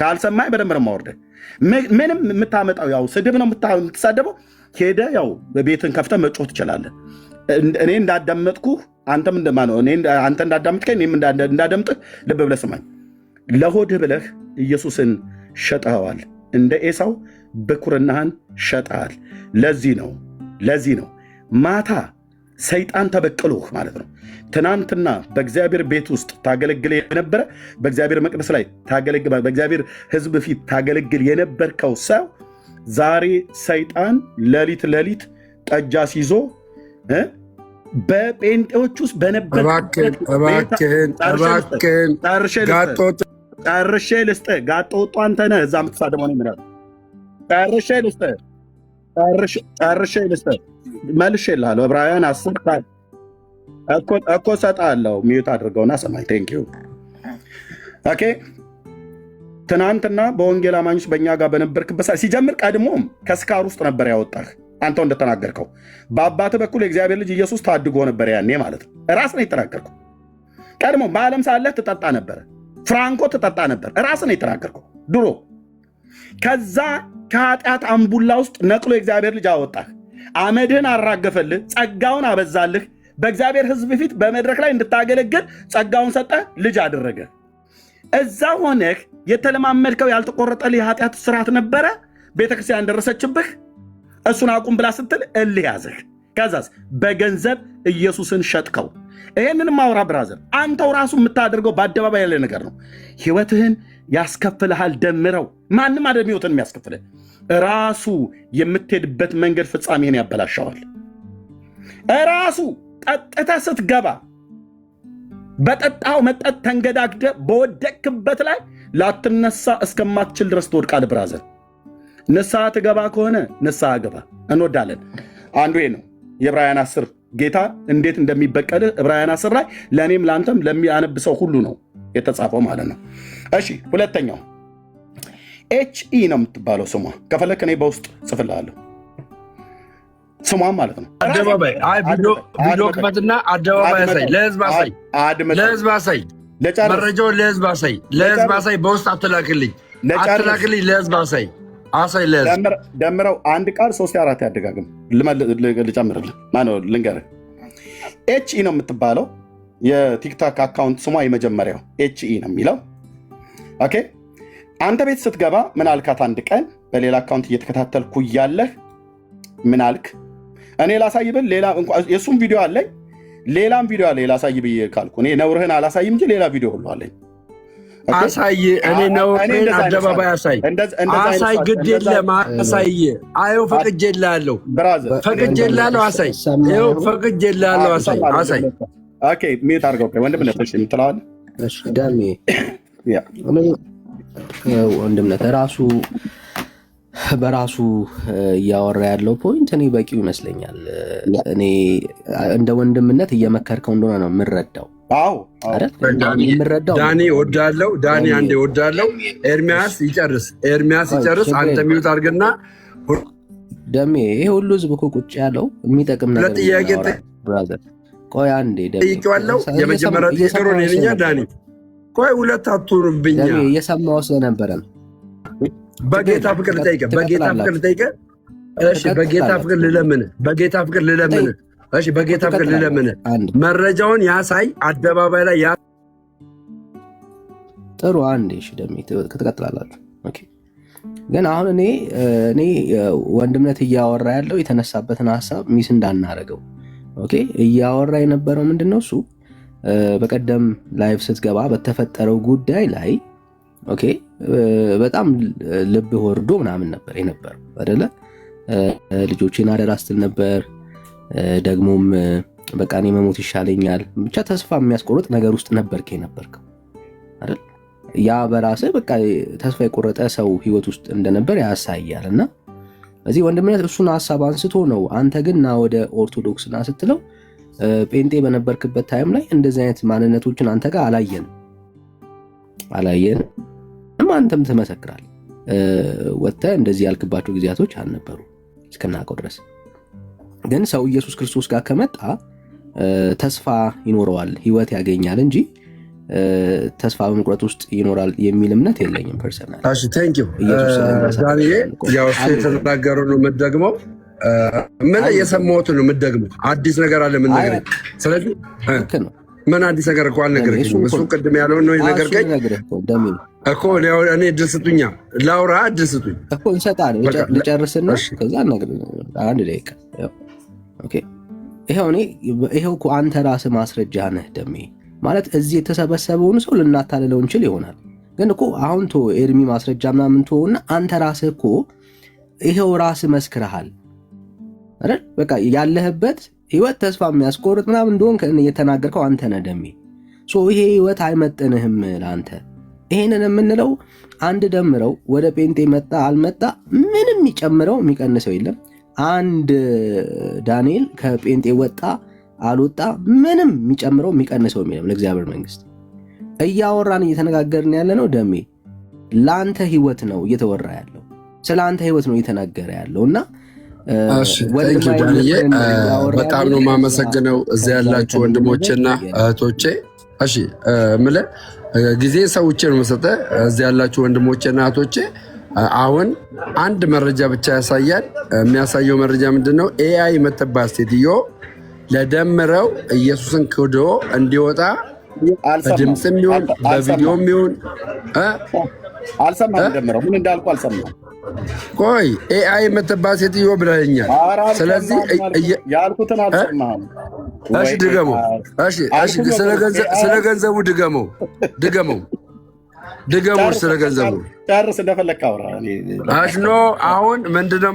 ካልሰማኝ በደንብ ማወርድ። ምንም የምታመጣው ያው ስድብ ነው የምትሳደበው። ሄደህ ያው ቤትን ከፍተህ መጮህ ትችላለህ። እኔ እንዳዳመጥኩ አንተም እንደማነው አንተ እንዳዳመጥከኝ እኔም እንዳዳምጥህ ልብ ብለህ ስማኝ። ለሆድህ ብለህ ኢየሱስን ሸጠኸዋል። እንደ ኤሳው ብኩርናህን ሸጠሃል። ለዚህ ነው ማታ ሰይጣን ተበቅሎህ ማለት ነው። ትናንትና በእግዚአብሔር ቤት ውስጥ ታገለግል የነበረ በእግዚአብሔር መቅደስ ላይ በእግዚአብሔር ሕዝብ ፊት ታገለግል የነበርከው ሰው ዛሬ ሰይጣን ሌሊት ጠጅ አስይዞ በጴንጤዎች ውስጥ በነበር ጨርሼ ልስጥህ። ጋጦ ወጡ አንተ ነህ እዛ የምትሳደመው ነው የሚለው። ጨርሼ ልስጥህ መልሼ እልሃለሁ። ዕብራውያን 10 እኮ እሰጥሃለሁ። ሚዩት አድርገውና ሰማኝ። ቴንክ ዩ ኦኬ ትናንትና በወንጌል አማኞች በእኛ ጋር በነበርክበት ሲጀምር ቀድሞም ከስካር ውስጥ ነበር ያወጣህ። አንተው እንደተናገርከው በአባትህ በኩል የእግዚአብሔር ልጅ ኢየሱስ ታድጎ ነበር ያኔ ማለት ነው። ራስ ነው የተናገርከው። ቀድሞ በዓለም ሳለህ ትጠጣ ነበር፣ ፍራንኮ ትጠጣ ነበር። ራስ ነው የተናገርከው ድሮ። ከዛ ከኃጢአት አምቡላ ውስጥ ነቅሎ የእግዚአብሔር ልጅ አወጣህ። አመድህን አራገፈልህ፣ ጸጋውን አበዛልህ። በእግዚአብሔር ሕዝብ ፊት በመድረክ ላይ እንድታገለግል ጸጋውን ሰጠህ፣ ልጅ አደረገ። እዛ ሆነህ የተለማመድከው ያልተቆረጠልህ የኃጢአት ስርዓት ነበረ። ቤተክርስቲያን ደረሰችብህ። እሱን አቁም ብላ ስትል እልህ ያዘህ። ከዛስ በገንዘብ ኢየሱስን ሸጥከው። ይህንን ማውራ ብራዘር፣ አንተው ራሱ የምታደርገው በአደባባይ ያለ ነገር ነው። ህይወትህን ያስከፍልሃል። ደምረው ማንም አደም ህይወትን የሚያስከፍልህ ራሱ የምትሄድበት መንገድ ፍጻሜህን ያበላሸዋል። ራሱ ጠጥተህ ስትገባ በጠጣው መጠጥ ተንገዳግደ በወደቅክበት ላይ ላትነሳ እስከማትችል ድረስ ትወድቃለህ። ብራዘር ንስሐ ትገባ ከሆነ ንስሐ ገባ፣ እንወዳለን። አንዱ ነው የዕብራውያን 10 ጌታ እንዴት እንደሚበቀልህ ዕብራውያን 10 ላይ ለእኔም ለአንተም ለሚያነብ ሰው ሁሉ ነው የተጻፈው ማለት ነው። እሺ ሁለተኛው ኤችኢ ነው የምትባለው ስሟ። ከፈለክ እኔ በውስጥ ጽፍልሃለሁ ስሟም ማለት ነው።
አደባባይ ቪዲዮ ክፈትና አደባባይ አሳይ፣ ለህዝብ አሳይ፣ ለህዝብ አሳይ፣ መረጃውን ለህዝብ አሳይ፣ ለህዝብ አሳይ። በውስጥ አትላክልኝ፣ ለህዝብ አሳይ፣ አሳይ ለህዝብ።
ደምረው አንድ ቃል 3 4 ያደጋግም ልጨምርልህ ማነው ልንገርህ። ኤችኢ ነው የምትባለው የቲክቶክ አካውንት ስሟ የመጀመሪያው ኤችኢ ነው የሚለው። ኦኬ አንተ ቤት ስትገባ ምን አልካት? አንድ ቀን በሌላ አካውንት እየተከታተልኩ እያለህ ምን አልክ? እኔ ላሳይ ብል ሌላ የእሱም ቪዲዮ አለኝ፣ ሌላም ቪዲዮ አለኝ ላሳይ ብዬ ካልኩ እኔ ነውርህን አላሳይም እንጂ ሌላ ቪዲዮ ሁሉ አለኝ።
አሳይ፣ እኔ ነውርህን አደባባይ አሳይ፣ አሳይ፣ ግድ የለም አሳይ። አየው ፈቅጄልሃለሁ፣ ፈቅጄልሃለሁ፣ አሳይ፣ ይኸው ፈቅጄልሃለሁ፣ አሳይ፣ አሳይ።
ኦኬ ሚዩት አድርገው ወንድም ነሽ የምትለዋል።
እሺ ዳሜ ወንድምነት ራሱ በራሱ እያወራ ያለው ፖይንት እኔ በቂው ይመስለኛል። እኔ እንደ ወንድምነት እየመከርከው እንደሆነ ነው የምረዳው።
ዳኒ ወዳለው ዳኒ አንዴ ወዳለው። ኤርሚያስ ይጨርስ፣ ኤርሚያስ ይጨርስ። አንተ ሚዩት አድርግና
ደሜ ይሄ ሁሉ ህዝብ እኮ ቁጭ ያለው የሚጠቅም ነገር
ለጥያቄ
ብራዘር። ቆይ አንዴ ደሜ
ጠይቄዋለሁ። የመጀመሪያ ጥያቄ ነው የእኛ ዳኒ። ቆይ ሁለት አትሆኑብኛ።
እየሰማው ስለነበረ ነው።
በጌታ ፍቅር ልጠይቅህ፣ በጌታ ፍቅር ልጠይቅህ። እሺ በጌታ ፍቅር ልለምንህ፣ በጌታ ፍቅር ልለምንህ። እሺ በጌታ ፍቅር ልለምንህ፣ መረጃውን ያሳይ፣ አደባባይ ላይ ያ
ጥሩ። አንዴ እሺ ደሜ ትቀጥላላችሁ። ኦኬ ግን አሁን እኔ ወንድምነት እያወራ ያለው የተነሳበትን ሀሳብ ሚስ እንዳናረገው። ኦኬ እያወራ የነበረው ምንድነው? እሱ በቀደም ላይቭ ስትገባ በተፈጠረው ጉዳይ ላይ ኦኬ በጣም ልብ ወርዶ ምናምን ነበር የነበረው አይደለ? ልጆችን አደራ ስትል ነበር። ደግሞም በቃ እኔ መሞት ይሻለኛል፣ ብቻ ተስፋ የሚያስቆርጥ ነገር ውስጥ ነበርክ የነበርከው አይደል? ያ በራስህ በቃ ተስፋ የቆረጠ ሰው ህይወት ውስጥ እንደነበር ያሳያል። እና እዚህ ወንድምነት እሱን ሀሳብ አንስቶ ነው አንተ ግን ና ወደ ኦርቶዶክስ ና ስትለው ጴንጤ በነበርክበት ታይም ላይ እንደዚህ አይነት ማንነቶችን አንተ ጋር አላየን። አንተም ትመሰክራል ወጥተህ እንደዚህ ያልክባቸው ጊዜያቶች አልነበሩ እስከናውቀው ድረስ። ግን ሰው ኢየሱስ ክርስቶስ ጋር ከመጣ ተስፋ ይኖረዋል፣ ህይወት ያገኛል እንጂ ተስፋ በመቁረጥ ውስጥ ይኖራል የሚል እምነት የለኝም ፐርሰናል።
እሺ ቴንክ ዩ ዳንኤል። ያው እሱ የተናገረው ነው የምትደግመው፣ ምን የሰማሁት ነው የምትደግመው። አዲስ ነገር አለ ምን ነገር። ስለዚህ ምን አዲስ ነገር እኮ አልነገረኝም። እሱ ቅድም ያለውን ነው የነገርከኝ እኮ። እኔ እድል ስጡኛ ላውራ፣ እድል ስጡኝ
እኮ እንሰጣለን። ልጨርስና ከዛ አንድ ደቂቃ። ይኸው እኮ አንተ ራስህ ማስረጃ ነህ ደሜ። ማለት እዚህ የተሰበሰበውን ሰው ልናታልለው እንችል ይሆናል፣ ግን እኮ አሁን ኤርሚ ማስረጃ ምናምን ተወውና አንተ ራስህ እኮ ይኸው ራስህ መስክረሃል አይደል? በቃ ያለህበት ህይወት ተስፋ የሚያስቆርጥ ምናምን እንደሆነ የተናገርከው አንተ ነህ ደሜ። ይሄ ህይወት አይመጥንህም ለአንተ። ይሄንን የምንለው አንድ ደምረው ወደ ጴንጤ መጣ አልመጣ ምንም የሚጨምረው የሚቀንሰው የለም። አንድ ዳንኤል ከጴንጤ ወጣ አልወጣ ምንም የሚጨምረው የሚቀንሰው የለም ለእግዚአብሔር መንግስት። እያወራን እየተነጋገርን ያለ ነው ደሜ ለአንተ ህይወት ነው እየተወራ ያለው፣ ስለ አንተ ህይወት ነው እየተናገረ ያለው እና
በጣም ነው የማመሰግነው እዚህ ያላችሁ ወንድሞቼና እህቶቼ። እሺ ምለ ጊዜ ሰውቼ ነው መሰጠህ። እዚህ ያላችሁ ወንድሞቼና እህቶቼ አሁን አንድ መረጃ ብቻ ያሳያል። የሚያሳየው መረጃ ምንድነው? ኤአይ የምትባል ሴትዮ ለደምረው ኢየሱስን ክዶ እንዲወጣ በድምፅም ይሁን በቪዲዮም ይሁን
አልሰማም። ደምረው ምን እንዳልኩ አልሰማም።
ቆይ ኤአይ የምትባል ሴትዮ ብለኸኛል። ስለዚህ
ያልኩትን አልሰማህም።
እሺ ድገመው። እሺ ስለ ገንዘቡ ድገመው ስለ ገንዘቡ
ጨርስ፣ እንደፈለክ አውራ።
አሽኖ አሁን ምንድነው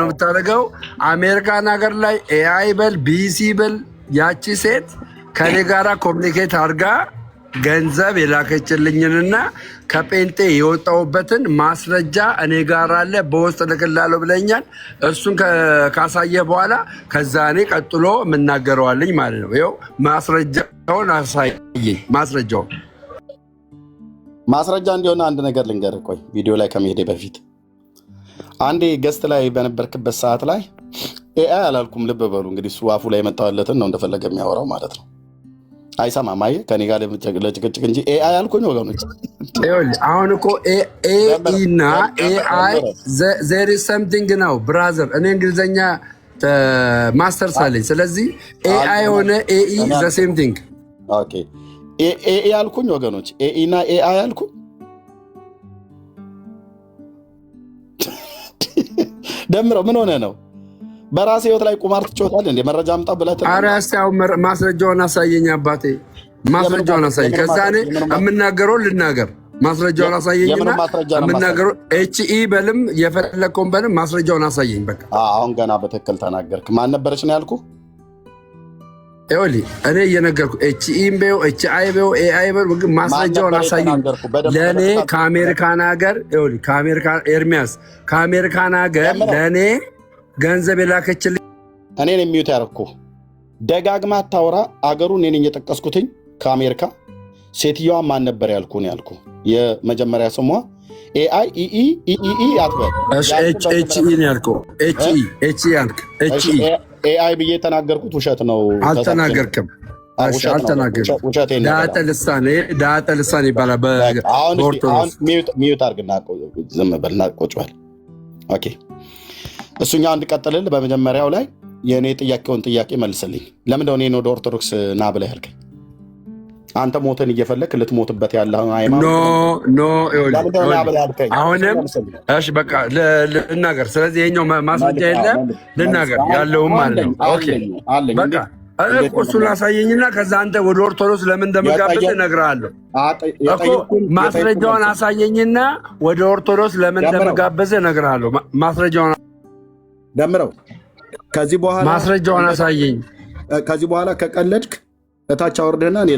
የምታደርገው? አሜሪካን ሀገር ላይ ኤአይ በል ቢሲ በል ያቺ ሴት ከኔ ጋራ ኮሚኒኬት አድርጋ ገንዘብ የላከችልኝንና ከጴንጤ የወጣሁበትን ማስረጃ እኔ ጋር አለ፣ በውስጥ ልክላለሁ ብለኛል። እሱን ካሳየ በኋላ ከዛ እኔ ቀጥሎ የምናገረዋለኝ ማለት ነው። ይኸው ማስረጃውን አሳየኝ።
ማስረጃ እንዲሆን አንድ ነገር ልንገርህ። ቆይ ቪዲዮ ላይ ከመሄዴ በፊት አንዴ ገስት ላይ በነበርክበት ሰዓት ላይ ኤአይ አላልኩም። ልብ በሉ እንግዲህ እሱ አፉ ላይ የመጣለትን ነው እንደፈለገ የሚያወራው ማለት ነው። አይሰማም። አየህ ከኔ ጋር ለጭቅጭቅ እንጂ ኤአይ አልኩኝ ወገኖች።
አሁን እኮ ኤኢ እና ኤአይ ዜር ኢዝ ሰምቲንግ ነው ብራዘር። እኔ እንግሊዝኛ ማስተርስ አለኝ። ስለዚህ ኤአይ ሆነ ኤኢ ዘ ሴም ቲንግ።
ኦኬ ኤኢ አልኩኝ ወገኖች። ኤኢ እና ኤአይ አልኩኝ። ደምረው ምን ሆነ ነው? በራሴ ህይወት ላይ ቁማር ትጫወታለህ እንዴ? መረጃ አምጣ ብለህ
ኧረ እስኪ አሁን ማስረጃውን አሳየኝ አባቴ፣ ማስረጃውን አሳየኝ። ከዛ እኔ የምናገረውን ልናገር። ማስረጃውን አሳየኝና የምናገረው ኤችኢ በልም የፈለግከውን በልም ማስረጃውን አሳየኝ። በቃ
አሁን ገና በትክክል ተናገርክ። ማን ነበረች ነው ያልኩህ?
ይኸውልህ እኔ እየነገርኩ ኤችኢም በይው ኤችአይ በይው ኤአይ በይው ማስረጃውን አሳየኝ። ለእኔ ከአሜሪካን ሀገር ኤርሚያስ ከአሜሪካን ሀገር ለእኔ ገንዘብ የላከችልኝ
እኔን የሚዩት ያደረኩ ደጋግማ አታውራ። አገሩ እኔን እየጠቀስኩትኝ ከአሜሪካ ሴትዮዋ ማን ነበር ያልኩ ነው ያልኩ። የመጀመሪያ ስሟ ኤአይ ኢኢ አትበል።
ኤችኢ ነው ያልከው። ኤችኢ ያልክ
ኤአይ ብዬ የተናገርኩት ውሸት ነው።
አልተናገርክም። ዳጠ ልሳን ይባላል በኦርቶዶክስ።
ሚዩት አድርግና ዝም በልና ቁጭ በል። ኦኬ እሱኛው እንድቀጥልልህ በመጀመሪያው ላይ የእኔ ጥያቄውን ጥያቄ መልስልኝ። ለምንድነው እኔን ወደ ኦርቶዶክስ ና ብለህ ያልከኝ? አንተ ሞትን እየፈለክ ልትሞትበት ያለህ ሃይማኖት አሁንም
እሺ በቃ ልናገር። ስለዚህ ይኸኛው ማስረጃ የለም ልናገር ያለውም ማለት ነው። ኦኬ በቃ እሱን ላሳየኝና ከዛ አንተ ወደ ኦርቶዶክስ ለምን እንደምጋብዝ እነግርሃለሁ እኮ። ማስረጃውን አሳየኝና ወደ ኦርቶዶክስ ለምን እንደምጋብዝ እነግርሃለሁ። ማስረጃውን
ደምረው ከዚህ በኋላ
ማስረጃውን አሳየኝ።
ከዚህ በኋላ ከቀለድክ እታች አወርደና እኔ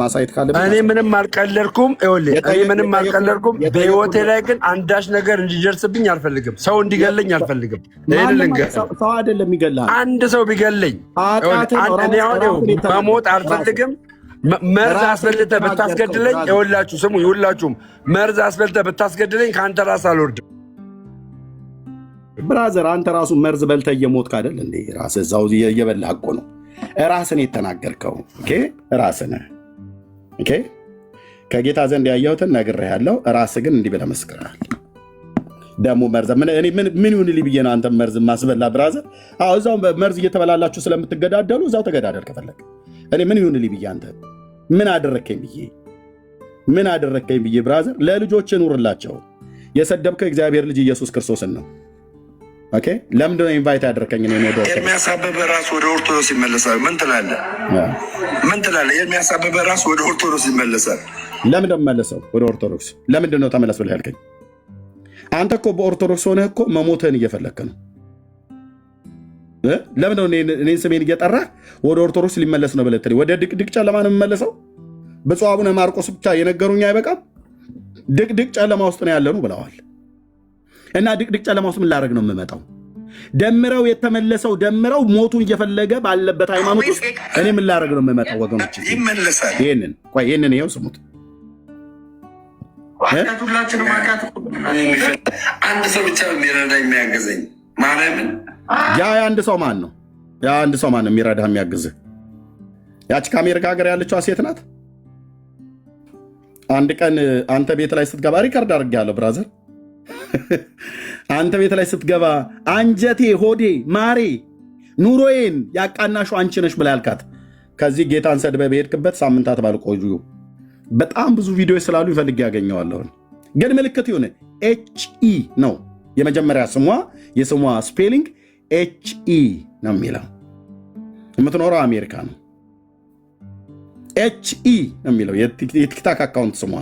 ማሳየት ካለብህ
እኔ ምንም አልቀለድኩም። ይኸውልህ እኔ ምንም አልቀለድኩም። በህይወቴ ላይ ግን አንዳች ነገር እንዲደርስብኝ አልፈልግም። ሰው እንዲገለኝ አልፈልግም።
ሰው አይደለም ይገላል።
አንድ ሰው ቢገለኝ እኔ አሁን መሞት አልፈልግም። መርዝ አስፈልተህ ብታስገድለኝ፣ ይኸውላችሁ ስሙ፣ ይኸውላችሁም መርዝ አስፈልተህ ብታስገድለኝ ከአንተ ራስ አልወርድም።
ብራዘር አንተ ራሱ መርዝ በልተህ እየሞትክ አይደል እንዴ? ራስህ እዛው እየበላህ እኮ ነው። ራስን የተናገርከው ራስን ከጌታ ዘንድ ያየሁትን ነግሬሃለሁ። ራስህ ግን እንዲህ ብለህ መስክረሃል። ደግሞ መርዝ ምን ይሁንልኝ ብዬ ነው አንተ መርዝ ማስበላ? ብራዘር እዛው መርዝ እየተበላላችሁ ስለምትገዳደሉ እዛው ተገዳደል ከፈለግ። እኔ ምን ይሁንልኝ ብዬ አንተ ምን አደረከኝ ብዬ ብራዘር፣ ለልጆች ኑርላቸው። የሰደብከው እግዚአብሔር ልጅ ኢየሱስ ክርስቶስን ነው። ኦኬ ለምንድን ነው ኢንቫይት ያደረከኝ?
ኤርሚያስ አበበ ራሱ ወደ ኦርቶዶክስ ይመለሳል። ምን ትላለህ? ኤርሚያስ አበበ ራሱ ወደ ኦርቶዶክስ ይመለሳል።
ለምን እንደመለሰው ወደ ኦርቶዶክስ ለምንድን ነው ተመለስ ብለህ ያልከኝ? አንተ እኮ በኦርቶዶክስ ሆነህ እኮ መሞትህን እየፈለክ ነው። ለምን ነው እኔን ስሜን እየጠራህ ወደ ኦርቶዶክስ ሊመለስ ነው ብለህ ወደ ድቅድቅ ጨለማ ነው የምመለሰው? ብፁዕ አቡነ ማርቆስ ብቻ የነገሩኝ አይበቃም? ድቅድቅ ጨለማ ውስጥ ነው ያለኑ ብለዋል። እና ድቅድቅ ጨለማ ውስጥ ምን ላደርግ ነው የምመጣው? ደምረው የተመለሰው ደምረው ሞቱን እየፈለገ ባለበት ሃይማኖት ውስጥ እኔ ምን ላደርግ ነው የምመጣው? ወገኖች
ይመለሳል።
ይህንን ይኸው ስሙት።
ሁላችንም
አንድ ሰው ብቻ የሚረዳ የሚያገዘኝ ማርያምን።
የአንድ ሰው ማን ነው? የአንድ ሰው ማን ነው የሚረዳ የሚያግዝህ? ያቺ ከአሜሪካ ሀገር ያለችው ሴት ናት። አንድ ቀን አንተ ቤት ላይ ስትገባ ሪከርድ አድርጌያለሁ ብራዘር። አንተ ቤት ላይ ስትገባ አንጀቴ፣ ሆዴ፣ ማሬ፣ ኑሮዬን ያቃናሹ አንቺ ነሽ ብላ ያልካት ከዚህ ጌታን ሰድበህ በሄድክበት ሳምንታት ባልቆዩ በጣም ብዙ ቪዲዮ ስላሉ ይፈልግ ያገኘዋለሁ። ግን ምልክት ይሁን ኤችኢ ነው የመጀመሪያ ስሟ። የስሟ ስፔሊንግ ኤችኢ ነው የሚለው። የምትኖረው አሜሪካ ነው። ኤችኢ ነው የሚለው የቲክታክ አካውንት ስሟ።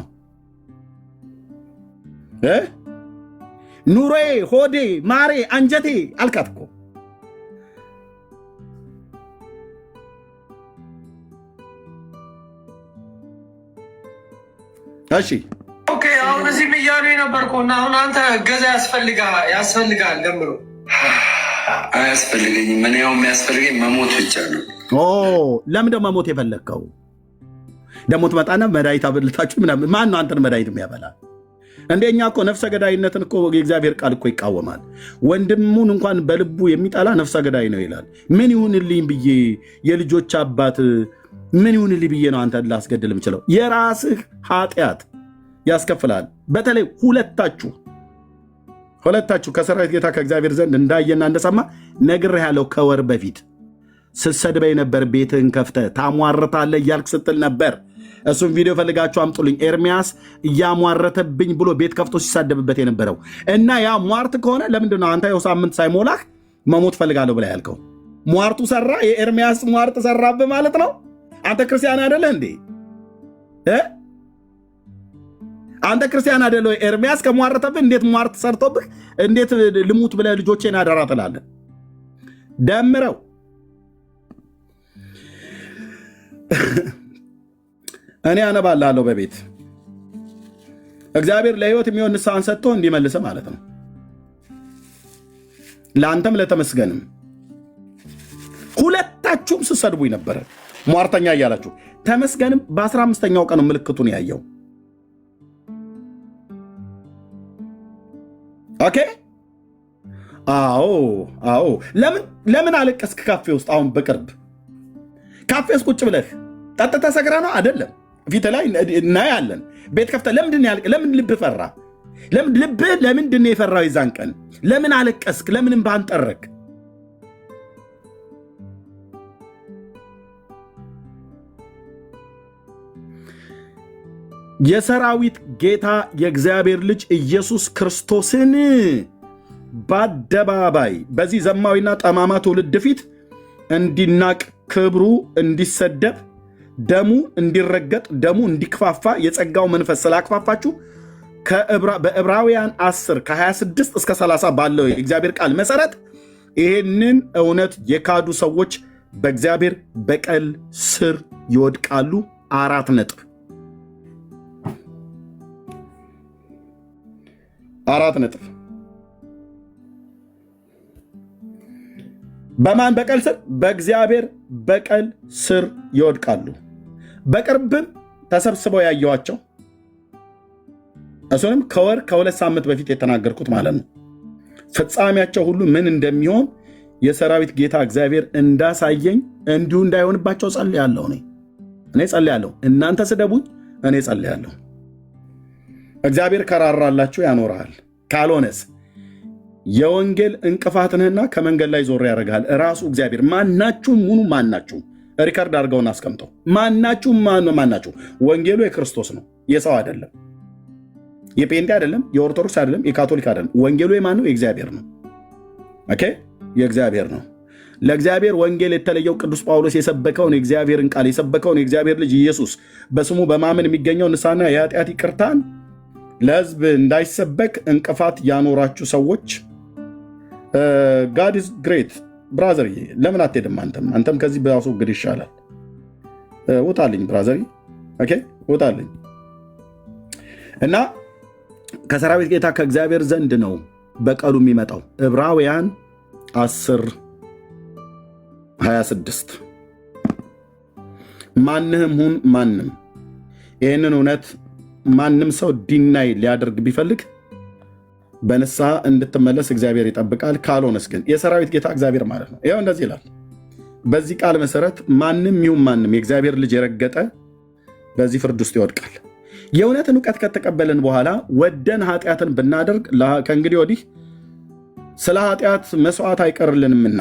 ኑሮዬ፣ ሆዴ፣ ማሬ፣ አንጀቴ አልካት እኮ። እሺ
ኦኬ። አሁን እዚህም እያሉ የነበርኩ እና አሁን አንተ እገዛ ያስፈልጋል ደምሮ
አያስፈልገኝም። ምን ያው የሚያስፈልገኝ መሞት ብቻ ነው።
ለምን ደግሞ መሞት የፈለግከው? ደግሞ ትመጣና መድኃኒት አብልታችሁ ምናምን። ማን ነው አንተን መድኃኒት የሚያበላ? እንደኛ እኮ ነፍሰ ገዳይነትን እኮ የእግዚአብሔር ቃል እኮ ይቃወማል። ወንድሙን እንኳን በልቡ የሚጠላ ነፍሰ ገዳይ ነው ይላል። ምን ይሁንልኝ ብዬ የልጆች አባት ምን ይሁንልኝ ብዬ ነው አንተን ላስገድል የምችለው? የራስህ ኃጢአት ያስከፍላል። በተለይ ሁለታችሁ ከሰራዊት ጌታ ከእግዚአብሔር ዘንድ እንዳየና እንደሰማ ነግሬሃለሁ። ከወር በፊት ስትሰድበኝ ነበር። ቤትህን ከፍተህ ታሟርታለህ እያልክ ስትል ነበር። እሱም ቪዲዮ ፈልጋችሁ አምጡልኝ። ኤርሚያስ እያሟረተብኝ ብሎ ቤት ከፍቶ ሲሳደብበት የነበረው እና ያ ሟርት ከሆነ ለምንድን ነው አንተ ሳምንት ሳይሞላህ መሞት ፈልጋለሁ ብላ ያልከው? ሟርቱ ሰራ። የኤርሚያስ ሟርት ሰራብህ ማለት ነው። አንተ ክርስቲያን አይደለህ እንዴ? አንተ ክርስቲያን አይደለህ? ኤርሚያስ ከሟረተብህ እንዴት ሟርት ሰርቶብህ እንዴት ልሙት ብለህ ልጆቼን አደራ ትላለህ? ደምረው እኔ አነባልሃለሁ በቤት እግዚአብሔር ለህይወት የሚሆን ንስሐን ሰጥቶ እንዲመልስ ማለት ነው። ለአንተም ለተመስገንም ሁለታችሁም ስሰድቡኝ ነበረ ሟርተኛ እያላችሁ። ተመስገንም በ15ኛው ቀን ምልክቱን ያየው። ኦኬ። አዎ። ለምን አለቀስክ ካፌ ውስጥ? አሁን በቅርብ ካፌ ውስጥ ቁጭ ብለህ ጠጥተህ ሰክረህ ነው አይደለም? ፊት ላይ እናያለን። ቤት ከፍተህ ለምን ልብ ፈራ? ለምንድን ነው የፈራው? የዛን ቀን ለምን አለቀስክ? ለምን እንባህን ጠረክ? የሰራዊት ጌታ የእግዚአብሔር ልጅ ኢየሱስ ክርስቶስን በአደባባይ በዚህ ዘማዊና ጠማማ ትውልድ ፊት እንዲናቅ፣ ክብሩ እንዲሰደብ፣ ደሙ እንዲረገጥ፣ ደሙ እንዲክፋፋ የጸጋው መንፈስ ስላክፋፋችሁ በዕብራውያን 10 ከ26 እስከ 30 ባለው የእግዚአብሔር ቃል መሰረት ይህንን እውነት የካዱ ሰዎች በእግዚአብሔር በቀል ስር ይወድቃሉ። 4 ነጥብ። በማን በቀል ስር? በእግዚአብሔር በቀል ስር ይወድቃሉ። በቅርብም ተሰብስበው ያየዋቸው እሱንም ከወር ከ2 ሳምንት በፊት የተናገርኩት ማለት ነው። ፍጻሜያቸው ሁሉ ምን እንደሚሆን የሰራዊት ጌታ እግዚአብሔር እንዳሳየኝ እንዲሁ እንዳይሆንባቸው ጸልያለሁ። እኔ ጸልያለሁ። እናንተ ስደቡኝ፣ እኔ ጸልያለሁ። እግዚአብሔር ከራራላችሁ ያኖርሃል። ካልሆነስ የወንጌል እንቅፋትንህና ከመንገድ ላይ ዞር ያደርግሃል ራሱ እግዚአብሔር። ማናችሁም ሙኑ ማናችሁም ሪከርድ አድርገውን አስቀምጠው። ማናችሁም ወንጌሉ የክርስቶስ ነው፣ የሰው አይደለም፣ የጴንጤ አይደለም፣ የኦርቶዶክስ አይደለም፣ የካቶሊክ አይደለም። ወንጌሉ የማን ነው? የእግዚአብሔር ነው። ኦኬ፣ የእግዚአብሔር ነው። ለእግዚአብሔር ወንጌል የተለየው ቅዱስ ጳውሎስ የሰበከውን የእግዚአብሔርን ቃል የሰበከውን የእግዚአብሔር ልጅ ኢየሱስ በስሙ በማመን የሚገኘው ንስሐና የኃጢአት ይቅርታን ለሕዝብ እንዳይሰበክ እንቅፋት ያኖራችሁ ሰዎች ጋድ ኢዝ ግሬት ብራዘር። ለምን አትሄድም? አንተም ከዚህ ባስወግድ ይሻላል። ውጣልኝ ብራዘር፣ ኦኬ ውጣልኝ። እና ከሰራዊት ጌታ ከእግዚአብሔር ዘንድ ነው በቀሉ የሚመጣው። ዕብራውያን 10:26 ማንህም ሁን ማንም ይህንን እውነት ማንም ሰው ዲናይ ሊያደርግ ቢፈልግ በንስሐ እንድትመለስ እግዚአብሔር ይጠብቃል። ካልሆነስ ግን የሰራዊት ጌታ እግዚአብሔር ማለት ነው። ይኸው እንደዚህ ይላል። በዚህ ቃል መሰረት ማንም ይሁን ማንም የእግዚአብሔር ልጅ የረገጠ በዚህ ፍርድ ውስጥ ይወድቃል። የእውነትን እውቀት ከተቀበልን በኋላ ወደን ኃጢአትን ብናደርግ ከእንግዲህ ወዲህ ስለ ኃጢአት መስዋዕት አይቀርልንምና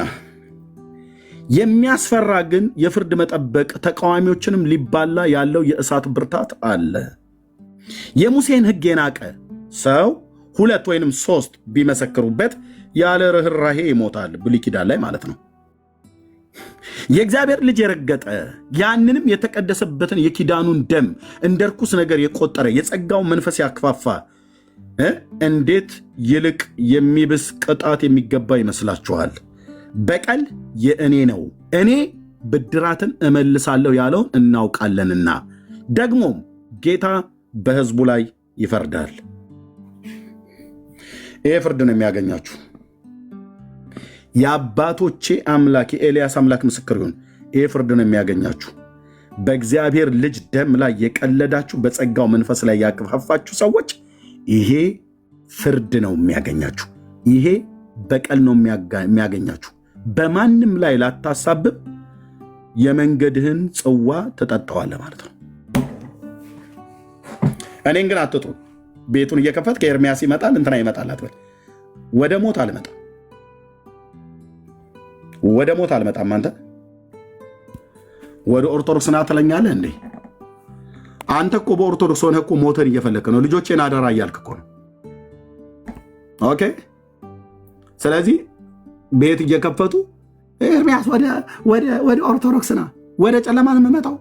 የሚያስፈራ ግን የፍርድ መጠበቅ ተቃዋሚዎችንም ሊባላ ያለው የእሳት ብርታት አለ። የሙሴን ሕግ የናቀ ሰው 2 ወይም 3 ቢመሰክሩበት ያለ ርኅራሄ ይሞታል። ብሉይ ኪዳን ላይ ማለት ነው። የእግዚአብሔር ልጅ የረገጠ ያንንም የተቀደሰበትን የኪዳኑን ደም እንደ ርኩስ ነገር የቆጠረ የጸጋውን መንፈስ ያክፋፋ እንዴት ይልቅ የሚብስ ቅጣት የሚገባ ይመስላችኋል? በቀል የእኔ ነው፣ እኔ ብድራትን እመልሳለሁ ያለውን እናውቃለንና፣ ደግሞም ጌታ በሕዝቡ ላይ ይፈርዳል። ይሄ ፍርድ ነው የሚያገኛችሁ። የአባቶቼ አምላክ የኤልያስ አምላክ ምስክር ይሁን። ይሄ ፍርድ ነው የሚያገኛችሁ። በእግዚአብሔር ልጅ ደም ላይ የቀለዳችሁ፣ በጸጋው መንፈስ ላይ ያክፋፋችሁ ሰዎች ይሄ ፍርድ ነው የሚያገኛችሁ። ይሄ በቀል ነው የሚያገኛችሁ። በማንም ላይ ላታሳብብ የመንገድህን ጽዋ ትጠጣዋለህ ማለት ነው። እኔን ግን አትጥሩ። ቤቱን እየከፈት ከኤርሚያስ ይመጣል እንትና ይመጣል አትበል። ወደ ሞት አልመጣም፣ ወደ ሞት አልመጣም። አንተ ወደ ኦርቶዶክስ ና ትለኛለህ እንዴ? አንተ እኮ በኦርቶዶክስ ሆነህ እኮ ሞትን እየፈለክ ነው። ልጆቼን አደራ እያልክ እኮ ነው። ኦኬ። ስለዚህ ቤት እየከፈቱ ኤርሚያስ ወደ ኦርቶዶክስ ና፣ ወደ ጨለማ ነው የምመጣው።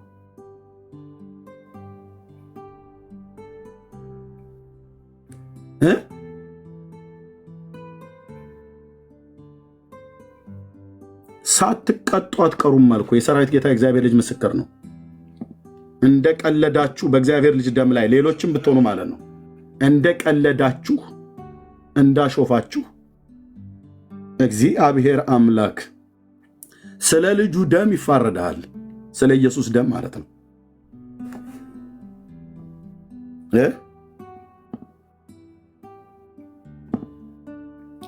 ሳትቀጡ አትቀሩም አልኩ። የሰራዊት ጌታ እግዚአብሔር ልጅ ምስክር ነው። እንደ ቀለዳችሁ በእግዚአብሔር ልጅ ደም ላይ ሌሎችም ብትሆኑ ማለት ነው፣ እንደ ቀለዳችሁ እንዳሾፋችሁ እግዚአብሔር አምላክ ስለ ልጁ ደም ይፋረዳል። ስለ ኢየሱስ ደም ማለት ነው።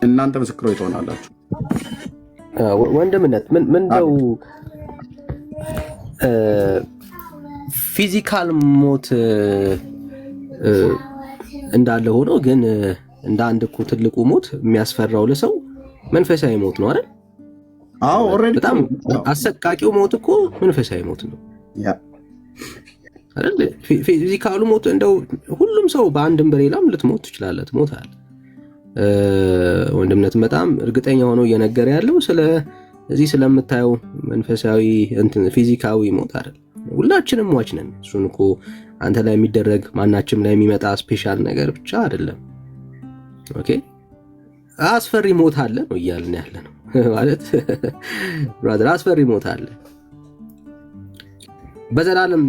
እናንተ ምስክሮች ትሆናላችሁ።
ወንድምነት ምንድነው? ፊዚካል ሞት እንዳለ ሆኖ ግን እንደ አንድ እኮ ትልቁ ሞት የሚያስፈራው ለሰው መንፈሳዊ ሞት ነው አይደል?
አዎ ኦሬዲ
በጣም አሰቃቂው ሞት እኮ መንፈሳዊ ሞት ነው አይደል? ፊዚካሉ ሞት እንደው ሁሉም ሰው በአንድም በሌላም ልትሞት ትችላለህ፣ ትሞታለህ። ወንድምነት በጣም እርግጠኛ ሆኖ እየነገረ ያለው እዚህ ስለምታየው መንፈሳዊ ፊዚካዊ ሞት አይደል። ሁላችንም ሟች ነን። እሱን እኮ አንተ ላይ የሚደረግ ማናችንም ላይ የሚመጣ ስፔሻል ነገር ብቻ አይደለም። ኦኬ፣ አስፈሪ ሞት አለ ነው እያልን ያለ ነው ማለት ብራዘር፣ አስፈሪ ሞት አለ። በዘላለም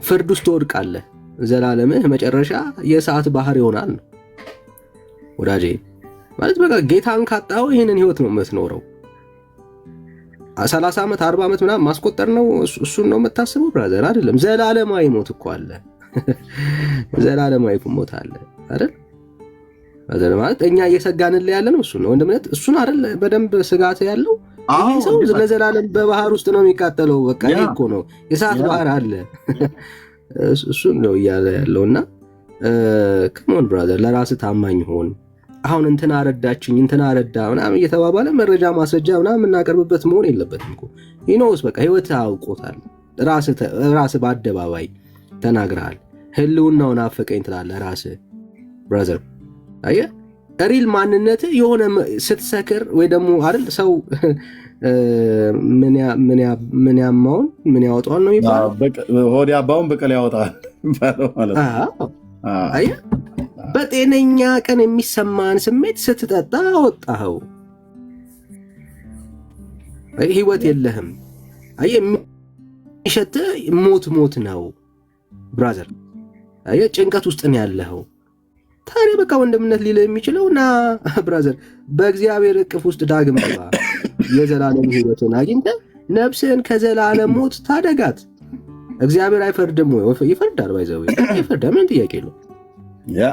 ፍርድ ውስጥ ትወድቃለህ። ዘላለምህ መጨረሻ የእሳት ባህር ይሆናል ነው ወዳጄ። ማለት በቃ ጌታን ካጣው ይሄንን ህይወት ነው የምትኖረው። 30 ዓመት 40 ዓመት ምናምን ማስቆጠር ነው እሱን ነው የምታስበው ብራዘር? አይደለም። ዘላለማዊ ሞት እኮ አለ። ዘላለማዊ ሞት አለ አይደል? ማለት እኛ እየሰጋንልህ ያለ ነው እሱን ነው ወንድምነት። እሱን አይደል በደንብ ስጋት ያለው ይሄ ሰው ለዘላለም በባህር ውስጥ ነው የሚቃጠለው። በቃ ይሄ እኮ ነው የእሳት ባህር አለ። እሱን ነው እያለ ያለውና ከሞን ብራዘር ለራስህ ታማኝ ሆን። አሁን እንትና ረዳችኝ እንትና ረዳ ምናምን እየተባባለ መረጃ ማስረጃ ምናምን የምናቀርብበት መሆን የለበትም እኮ። ይኖስ በቃ ህይወት አውቆታል። ራስህ በአደባባይ ተናግረሃል። ህልውናውን አፈቀኝ ትላለህ ራስህ ብራዘር። አየህ ሪል ማንነት የሆነ ስትሰክር ወይ ደግሞ አይደል ሰው ምን ያማውን ምን ያወጣዋል ነው የሚባለው።
ሆድ ያባውን በቀል ያወጣል ማለት ነው።
አየህ በጤነኛ ቀን የሚሰማን ስሜት ስትጠጣ አወጣኸው። ህይወት የለህም። አየህ የሚሸትህ ሞት ነው ብራዘር። አየህ ጭንቀት ውስጥ ነው ያለኸው። ታዲያ በቃ ወንድምነት ሊል የሚችለው ና ብራዘር በእግዚአብሔር እቅፍ ውስጥ ዳግም ግባ፣ የዘላለም ሕይወትን አግኝተህ ነፍስህን ከዘላለም ሞት ታደጋት። እግዚአብሔር አይፈርድም ወይ? ይፈርዳል። ባይዘው ይፈርዳል። ምን ጥያቄ የለው።
ያ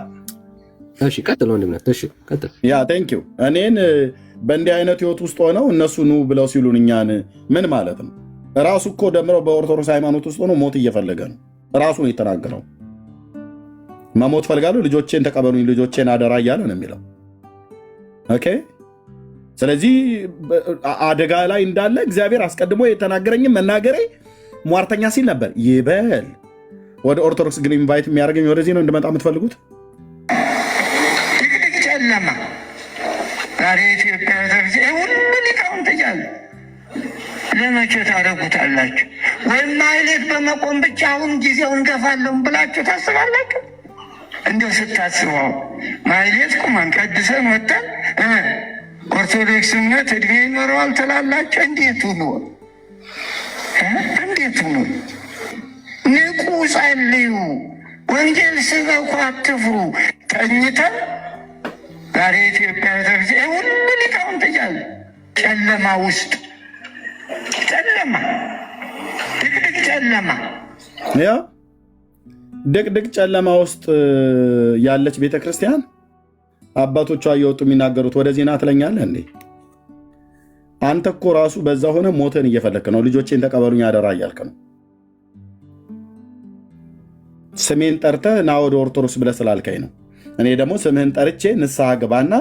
እሺ ቀጥል ወንድምነት። እሺ ቀጥል።
ያ ቴንክ ዩ። እኔን በእንዲህ አይነት ህይወት ውስጥ ሆነው እነሱ ኑ ብለው ሲሉን እኛን ምን ማለት ነው? ራሱ እኮ ደምረው በኦርቶዶክስ ሃይማኖት ውስጥ ሆኖ ሞት እየፈለገ ነው። ራሱ ነው የተናገረው። መሞት ፈልጋለሁ፣ ልጆቼን ተቀበሉኝ፣ ልጆቼን አደራ እያለ ነው የሚለው። ኦኬ። ስለዚህ አደጋ ላይ እንዳለ እግዚአብሔር አስቀድሞ የተናገረኝም መናገሬ ሟርተኛ ሲል ነበር ይበል። ወደ ኦርቶዶክስ ግን ኢንቫይት የሚያደርገኝ ወደዚህ ነው እንድመጣ የምትፈልጉት?
ድቅድቅ ጨለማ ዛሬ ኢትዮጵያ ተብዜ ሁሉ ሊቃውንት እያሉ ለመቼ ታደርጉታላችሁ? ወይም ማይሌት በመቆም ብቻ አሁን ጊዜውን ገፋለሁ ብላችሁ ታስባላችሁ? እንደው ስታስበው ማይሌት ቁመን ቀድሰን ወጥተን ኦርቶዶክስነት እድሜ ይኖረዋል ትላላችሁ? እንዴት ሁኑ እንዴት ሁኑ? ንቁ፣ ጸልዩ፣ ወንጌል ስበኩ፣ አትፍሩ። ተኝተን ዛሬ ኢትዮጵያ ተብዜ ሁሉ ሊቃውንት እያሉ ጨለማ ውስጥ ጨለማ፣ ድቅድቅ ጨለማ፣
ያ ድቅድቅ ጨለማ ውስጥ ያለች ቤተክርስቲያን አባቶቿ እየወጡ የሚናገሩት ወደዚህ ና ትለኛለህ እንዴ? አንተ እኮ ራሱ በዛ ሆነ ሞትን እየፈለክ ነው። ልጆቼን ተቀበሉኝ አደራ እያልክ ነው። ስሜን ጠርተህ ና ወደ ኦርቶዶክስ ብለህ ስላልከኝ ነው። እኔ ደግሞ ስምህን ጠርቼ ንስሐ ግባና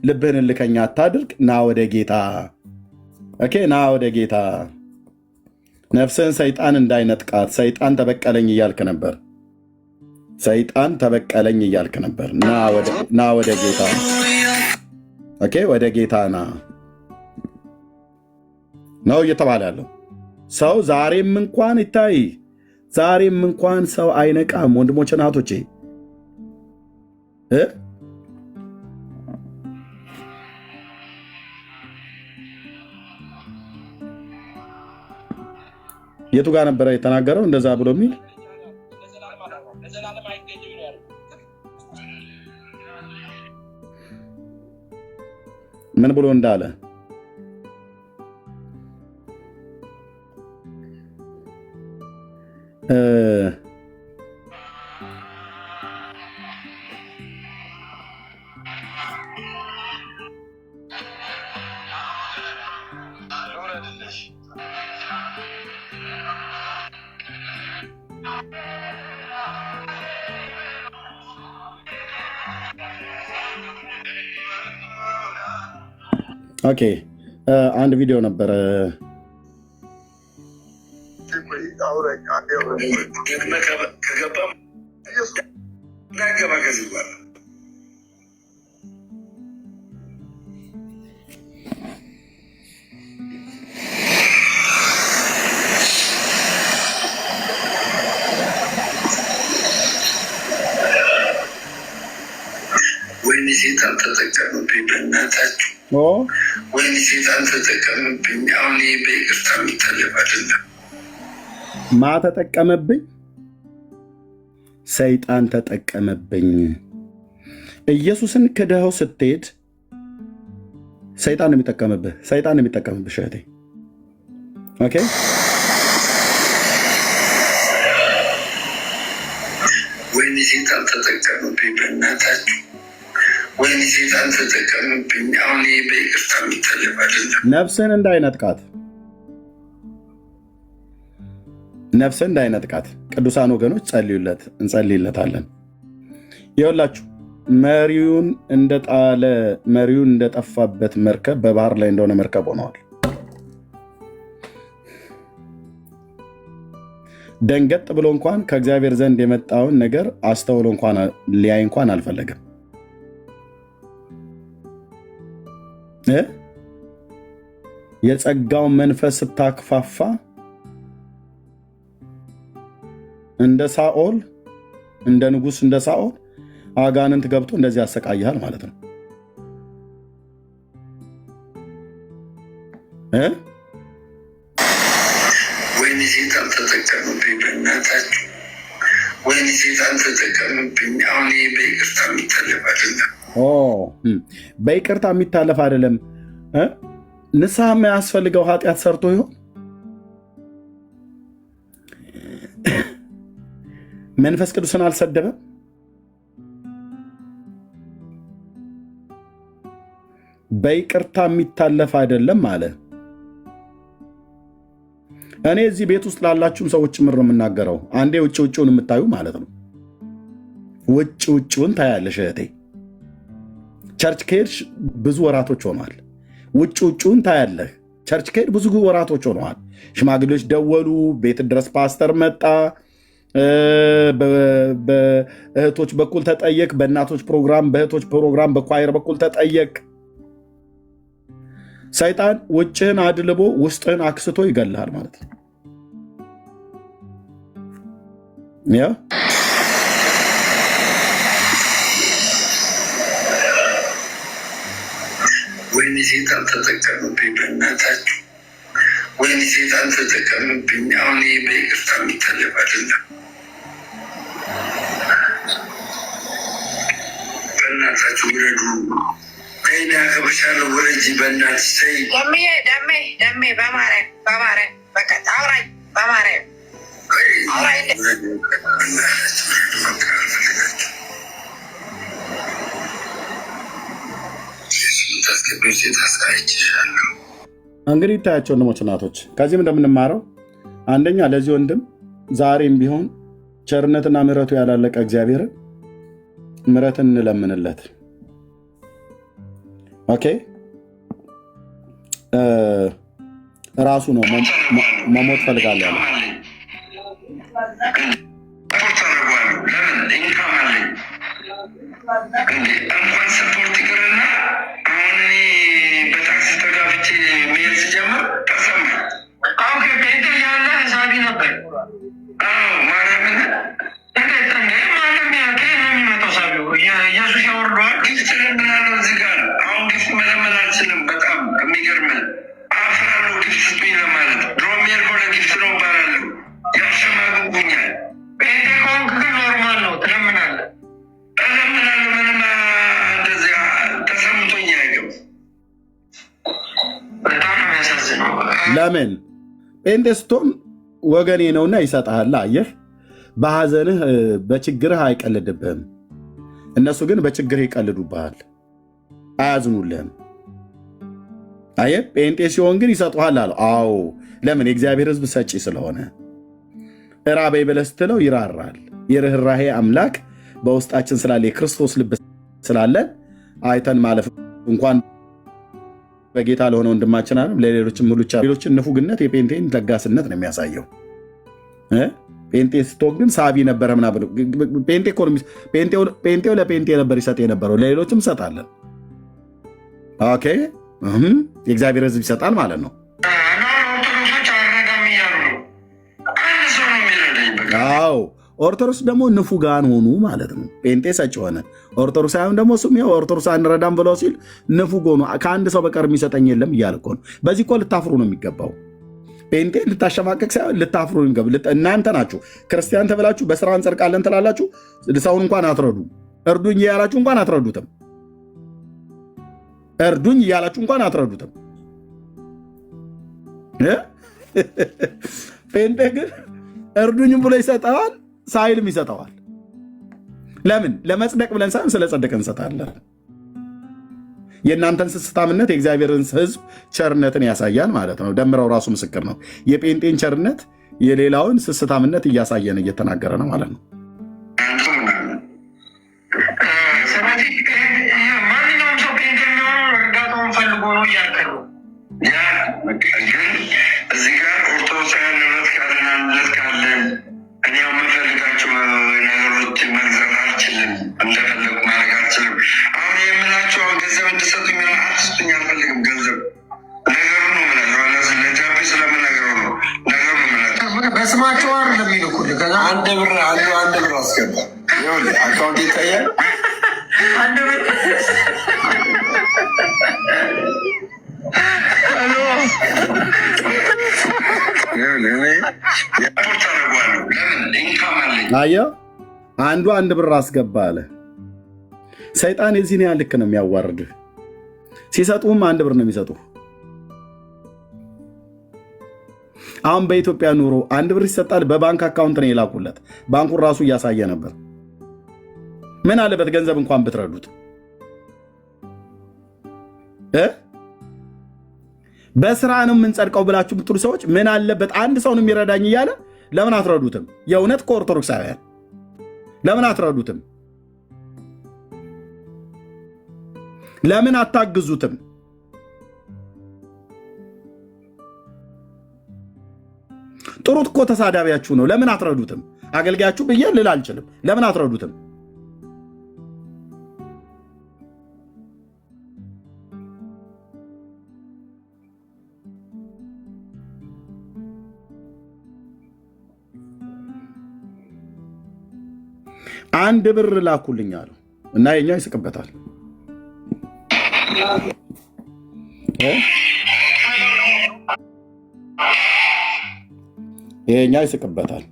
ልብህን እልከኛ አታድርግ፣ ና ወደ ጌታ። ኦኬ፣ ና ወደ ጌታ። ነፍስህን ሰይጣን እንዳይነጥቃት ሰይጣን ተበቀለኝ እያልክ ነበር። ሰይጣን ተበቀለኝ እያልክ ነበር። ና ወደ ጌታ። ኦኬ፣ ወደ ጌታ ና ነው እየተባለ ያለው። ሰው ዛሬም እንኳን ይታይ፣ ዛሬም እንኳን ሰው አይነቃም። ወንድሞች ናቶቼ የቱ ጋር ነበረ የተናገረው እንደዛ ብሎ የሚል ምን ብሎ እንዳለ ኦኬ፣ አንድ ቪዲዮ ነበረ
ወይኔ ሴጣን ተጠቀምብኝ፣ በእናታችሁ ወይኔ ሴጣን ተጠቀምብኝ። አሁን ይህ በይቅርታ የሚታለፍ አይደለም።
ማ ተጠቀመብኝ? ሰይጣን ተጠቀመብኝ። ኢየሱስን ክደኸው ስትሄድ ሰይጣን ነው የሚጠቀምብህ። ሰይጣን ነው የሚጠቀምብህ እህቴ። ኦኬ፣
ወይኔ ሴጣን ተጠቀምብኝ፣ በእናታችሁ ወይኔ ሴጣን ተጠቀምብኝ። አሁን ይህ በይቅርታ የሚታለፍ አይደለም።
ነፍስን እንዳይነጥቃት፣ ነፍስን እንዳይነጥቃት ቅዱሳን ወገኖች ጸልዩለት፣ እንጸልይለታለን። ይኸውላችሁ መሪውን እንደጣለ መሪውን እንደጠፋበት መርከብ በባህር ላይ እንደሆነ መርከብ ሆነዋል። ደንገጥ ብሎ እንኳን ከእግዚአብሔር ዘንድ የመጣውን ነገር አስተውሎ እንኳን ሊያይ እንኳን አልፈለገም። የጸጋውን መንፈስ ስታክፋፋ እንደ ሳኦል እንደ ንጉሥ እንደ ሳኦል አጋንንት ገብቶ እንደዚህ ያሰቃይሃል ማለት ነው።
ወይኔ ሴጣን ተጠቀምብኝ፣ በእናታችሁ ወይኔ ሴጣን ተጠቀምብኝ። አሁን በይቅርታ የሚታለፍ አይደለም።
በይቅርታ የሚታለፍ አይደለም። ንስሐ የማያስፈልገው ኃጢአት ሰርቶ ይሆን? መንፈስ ቅዱስን አልሰደበም? በይቅርታ የሚታለፍ አይደለም አለ። እኔ እዚህ ቤት ውስጥ ላላችሁም ሰዎች ጭምር ነው የምናገረው። አንዴ ውጭ ውጭውን የምታዩ ማለት ነው። ውጭ ውጭውን ታያለሽ እህቴ። ቸርች ከሄድሽ ብዙ ወራቶች ሆኗል። ውጭ ውጭውን ታያለህ። ቸርች ከሄድ ብዙ ወራቶች ሆነዋል። ሽማግሌዎች ደወሉ፣ ቤት ድረስ ፓስተር መጣ፣ በእህቶች በኩል ተጠየቅ፣ በእናቶች ፕሮግራም፣ በእህቶች ፕሮግራም፣ በኳየር በኩል ተጠየቅ። ሰይጣን ውጭህን አድልቦ ውስጥህን አክስቶ ይገልሃል ማለት ነው።
ወይኔ ሴጣን ተጠቀምብኝ፣ በእናታችሁ ወይኔ ሴጣን ተጠቀምብኝ። አሁን በይቅርታ የሚታለፍ አይደለም። በእናታችሁ ውረዱ። ከይና ከበሻለሁ ወረጂ በእናትሽ ተይ።
ደሜ በማርያም በቃ አውራኝ በማርያም
እንግዲህ ይታያቸው ወንድሞች እናቶች፣ ከዚህም እንደምንማረው አንደኛ ለዚህ ወንድም ዛሬም ቢሆን ቸርነትና ምሕረቱ ያላለቀ እግዚአብሔርን ምሕረትን እንለምንለት። ኦኬ ራሱ ነው መሞት ፈልጋለሁ ያለ
እንኳን ሰፖርት ይቅርና አሁን በታክሲ ተጋፍቼ መሄድ ስጀምር ተሰማ። አሁን ከቤት ያለ ሳቢ ነበር። ማርያምን ማለም ያከ ነው የሚመጣው ሳቢው ኢየሱስ ያወርደዋል። ጊፍት ለምናለው እዚህ ጋር አሁን ጊፍት መለመን አልችልም። በጣም የሚገርም አፍራለሁ ጊፍት ስጡኝ ለማለት። ድሮ የሚያርገው ለጊፍት ነው ባላለሁ ያሸማግቡኛል። ቤቴ ከሆንክ ግን ኖርማል ነው ትለምናለህ።
ለምን ጴንጤ ስትሆን ወገኔ ነውና ይሰጥሃል። አየህ፣ በሐዘንህ በችግርህ አይቀልድብህም። እነሱ ግን በችግርህ ይቀልዱብሃል፣ አያዝኑልህም። አየህ፣ ጴንጤ ሲሆን ግን ይሰጡሃል አለው። አዎ፣ ለምን? የእግዚአብሔር ሕዝብ ሰጪ ስለሆነ። እራበይ ብለህ ስትለው ይራራል። የርኅራሄ አምላክ በውስጣችን ስላለ የክርስቶስ ልብ ስላለን አይተን ማለፍ እንኳን በጌታ ለሆነ ወንድማችን አለ ለሌሎችም ሁሉ ሌሎችን ንፉግነት የጴንጤን ለጋስነት ነው የሚያሳየው። ጴንጤ ስትሆን ግን ሳቢ ነበረ ምናምን። ጴንጤው ለጴንጤ ነበር ይሰጥ የነበረው፣ ለሌሎችም ይሰጣለን። ኦኬ፣ የእግዚአብሔር ሕዝብ ይሰጣል ማለት ነው። አዎ፣ ኦርቶዶክስ ደግሞ ንፉጋን ሆኑ ማለት ነው። ጴንጤ ሰጭ ሆነ። ኦርቶዶክሳውያን ደግሞ ስም ያው ኦርቶዶክስ አንረዳም ብለው ሲል ንፉግ ሆኑ። ከአንድ ሰው በቀር የሚሰጠኝ የለም እያለ እኮ ነው። በዚህ እኮ ልታፍሩ ነው የሚገባው። ጴንጤ ልታሸማቀቅ ሳይሆን ልታፍሩ ነው የሚገባው። እናንተ ናችሁ ክርስቲያን ተብላችሁ በስራ እንጸድቃለን ትላላችሁ። ሰውን እንኳን አትረዱ። እርዱኝ እያላችሁ እንኳን አትረዱትም። እርዱኝ እያላችሁ እንኳን አትረዱትም። ጴንጤ ግን እርዱኝም ብሎ ይሰጠዋል፣ ሳይልም ይሰጠዋል። ለምን? ለመጽደቅ ብለን ሳይሆን ስለ ጸደቅ እንሰጣለን። የእናንተን ስስታምነት የእግዚአብሔርን ሕዝብ ቸርነትን ያሳያል ማለት ነው። ደምረው ራሱ ምስክር ነው። የጴንጤን ቸርነት የሌላውን ስስታምነት እያሳየን እየተናገረ ነው ማለት ነው።
ማንኛውም ሰው ጴንጤ የሚሆነው እርዳታውን ፈልጎ ነው እያልከሉ እዚህ ጋር ኦርቶዶክሳውያን ንብረት ካለን አንድነት ካለን እኔ የምፈልጋቸው ነገሮች መግዛት አልችልም፣ እንደፈለጉ ማድረግ አልችልም። አሁን የምላቸው ገንዘብ እንድሰጡ የሚለ አትስጡኝ፣ አልፈልግም ገንዘብ። ነገሩ ነው ምላቸው ለጃፔ ስለምነገሩ ነው ነገሩ ነው ምላቸው።
በስማቸው አር ለሚልኩልህ
አንድ ብር አስገባ አካውንት ይታያል።
አንድ ብር
አየው አንዱ 1 ብር አስገባ አለ። ሰይጣን የዚህን ያህል ልክ ነው የሚያዋርድህ። ሲሰጡህም 1 ብር ነው የሚሰጡህ። አሁን በኢትዮጵያ ኑሮ 1 ብር ይሰጣል። በባንክ አካውንት ነው የላኩለት። ባንኩን ራሱ እያሳየ ነበር። ምን አለበት ገንዘብ እንኳን ብትረዱት። በስራ ነው የምንጸድቀው ብላችሁ ብትሉ ሰዎች ምን አለበት አንድ ሰው ነው የሚረዳኝ እያለ ለምን አትረዱትም? የእውነት ከኦርቶዶክሳውያን ለምን አትረዱትም? ለምን አታግዙትም? ጥሩት እኮ ተሳዳቢያችሁ ነው። ለምን አትረዱትም? አገልጋያችሁ ብዬ ልል አልችልም። ለምን አትረዱትም? አንድ ብር ላኩልኝ አለው እና የኛ ይስቅበታል። የኛ ይስቅበታል።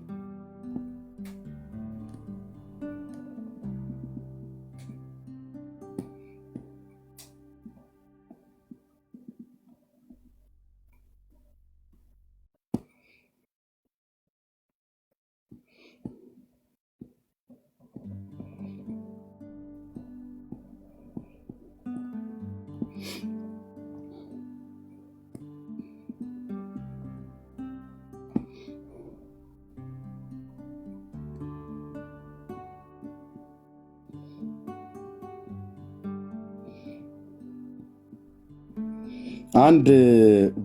አንድ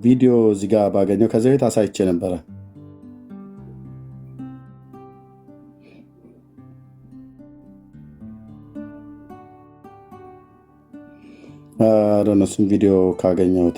ቪዲዮ እዚህ ጋር ባገኘው ከዚህ ቤት አሳይቼ ነበረ። እሱም ቪዲዮ ካገኘሁት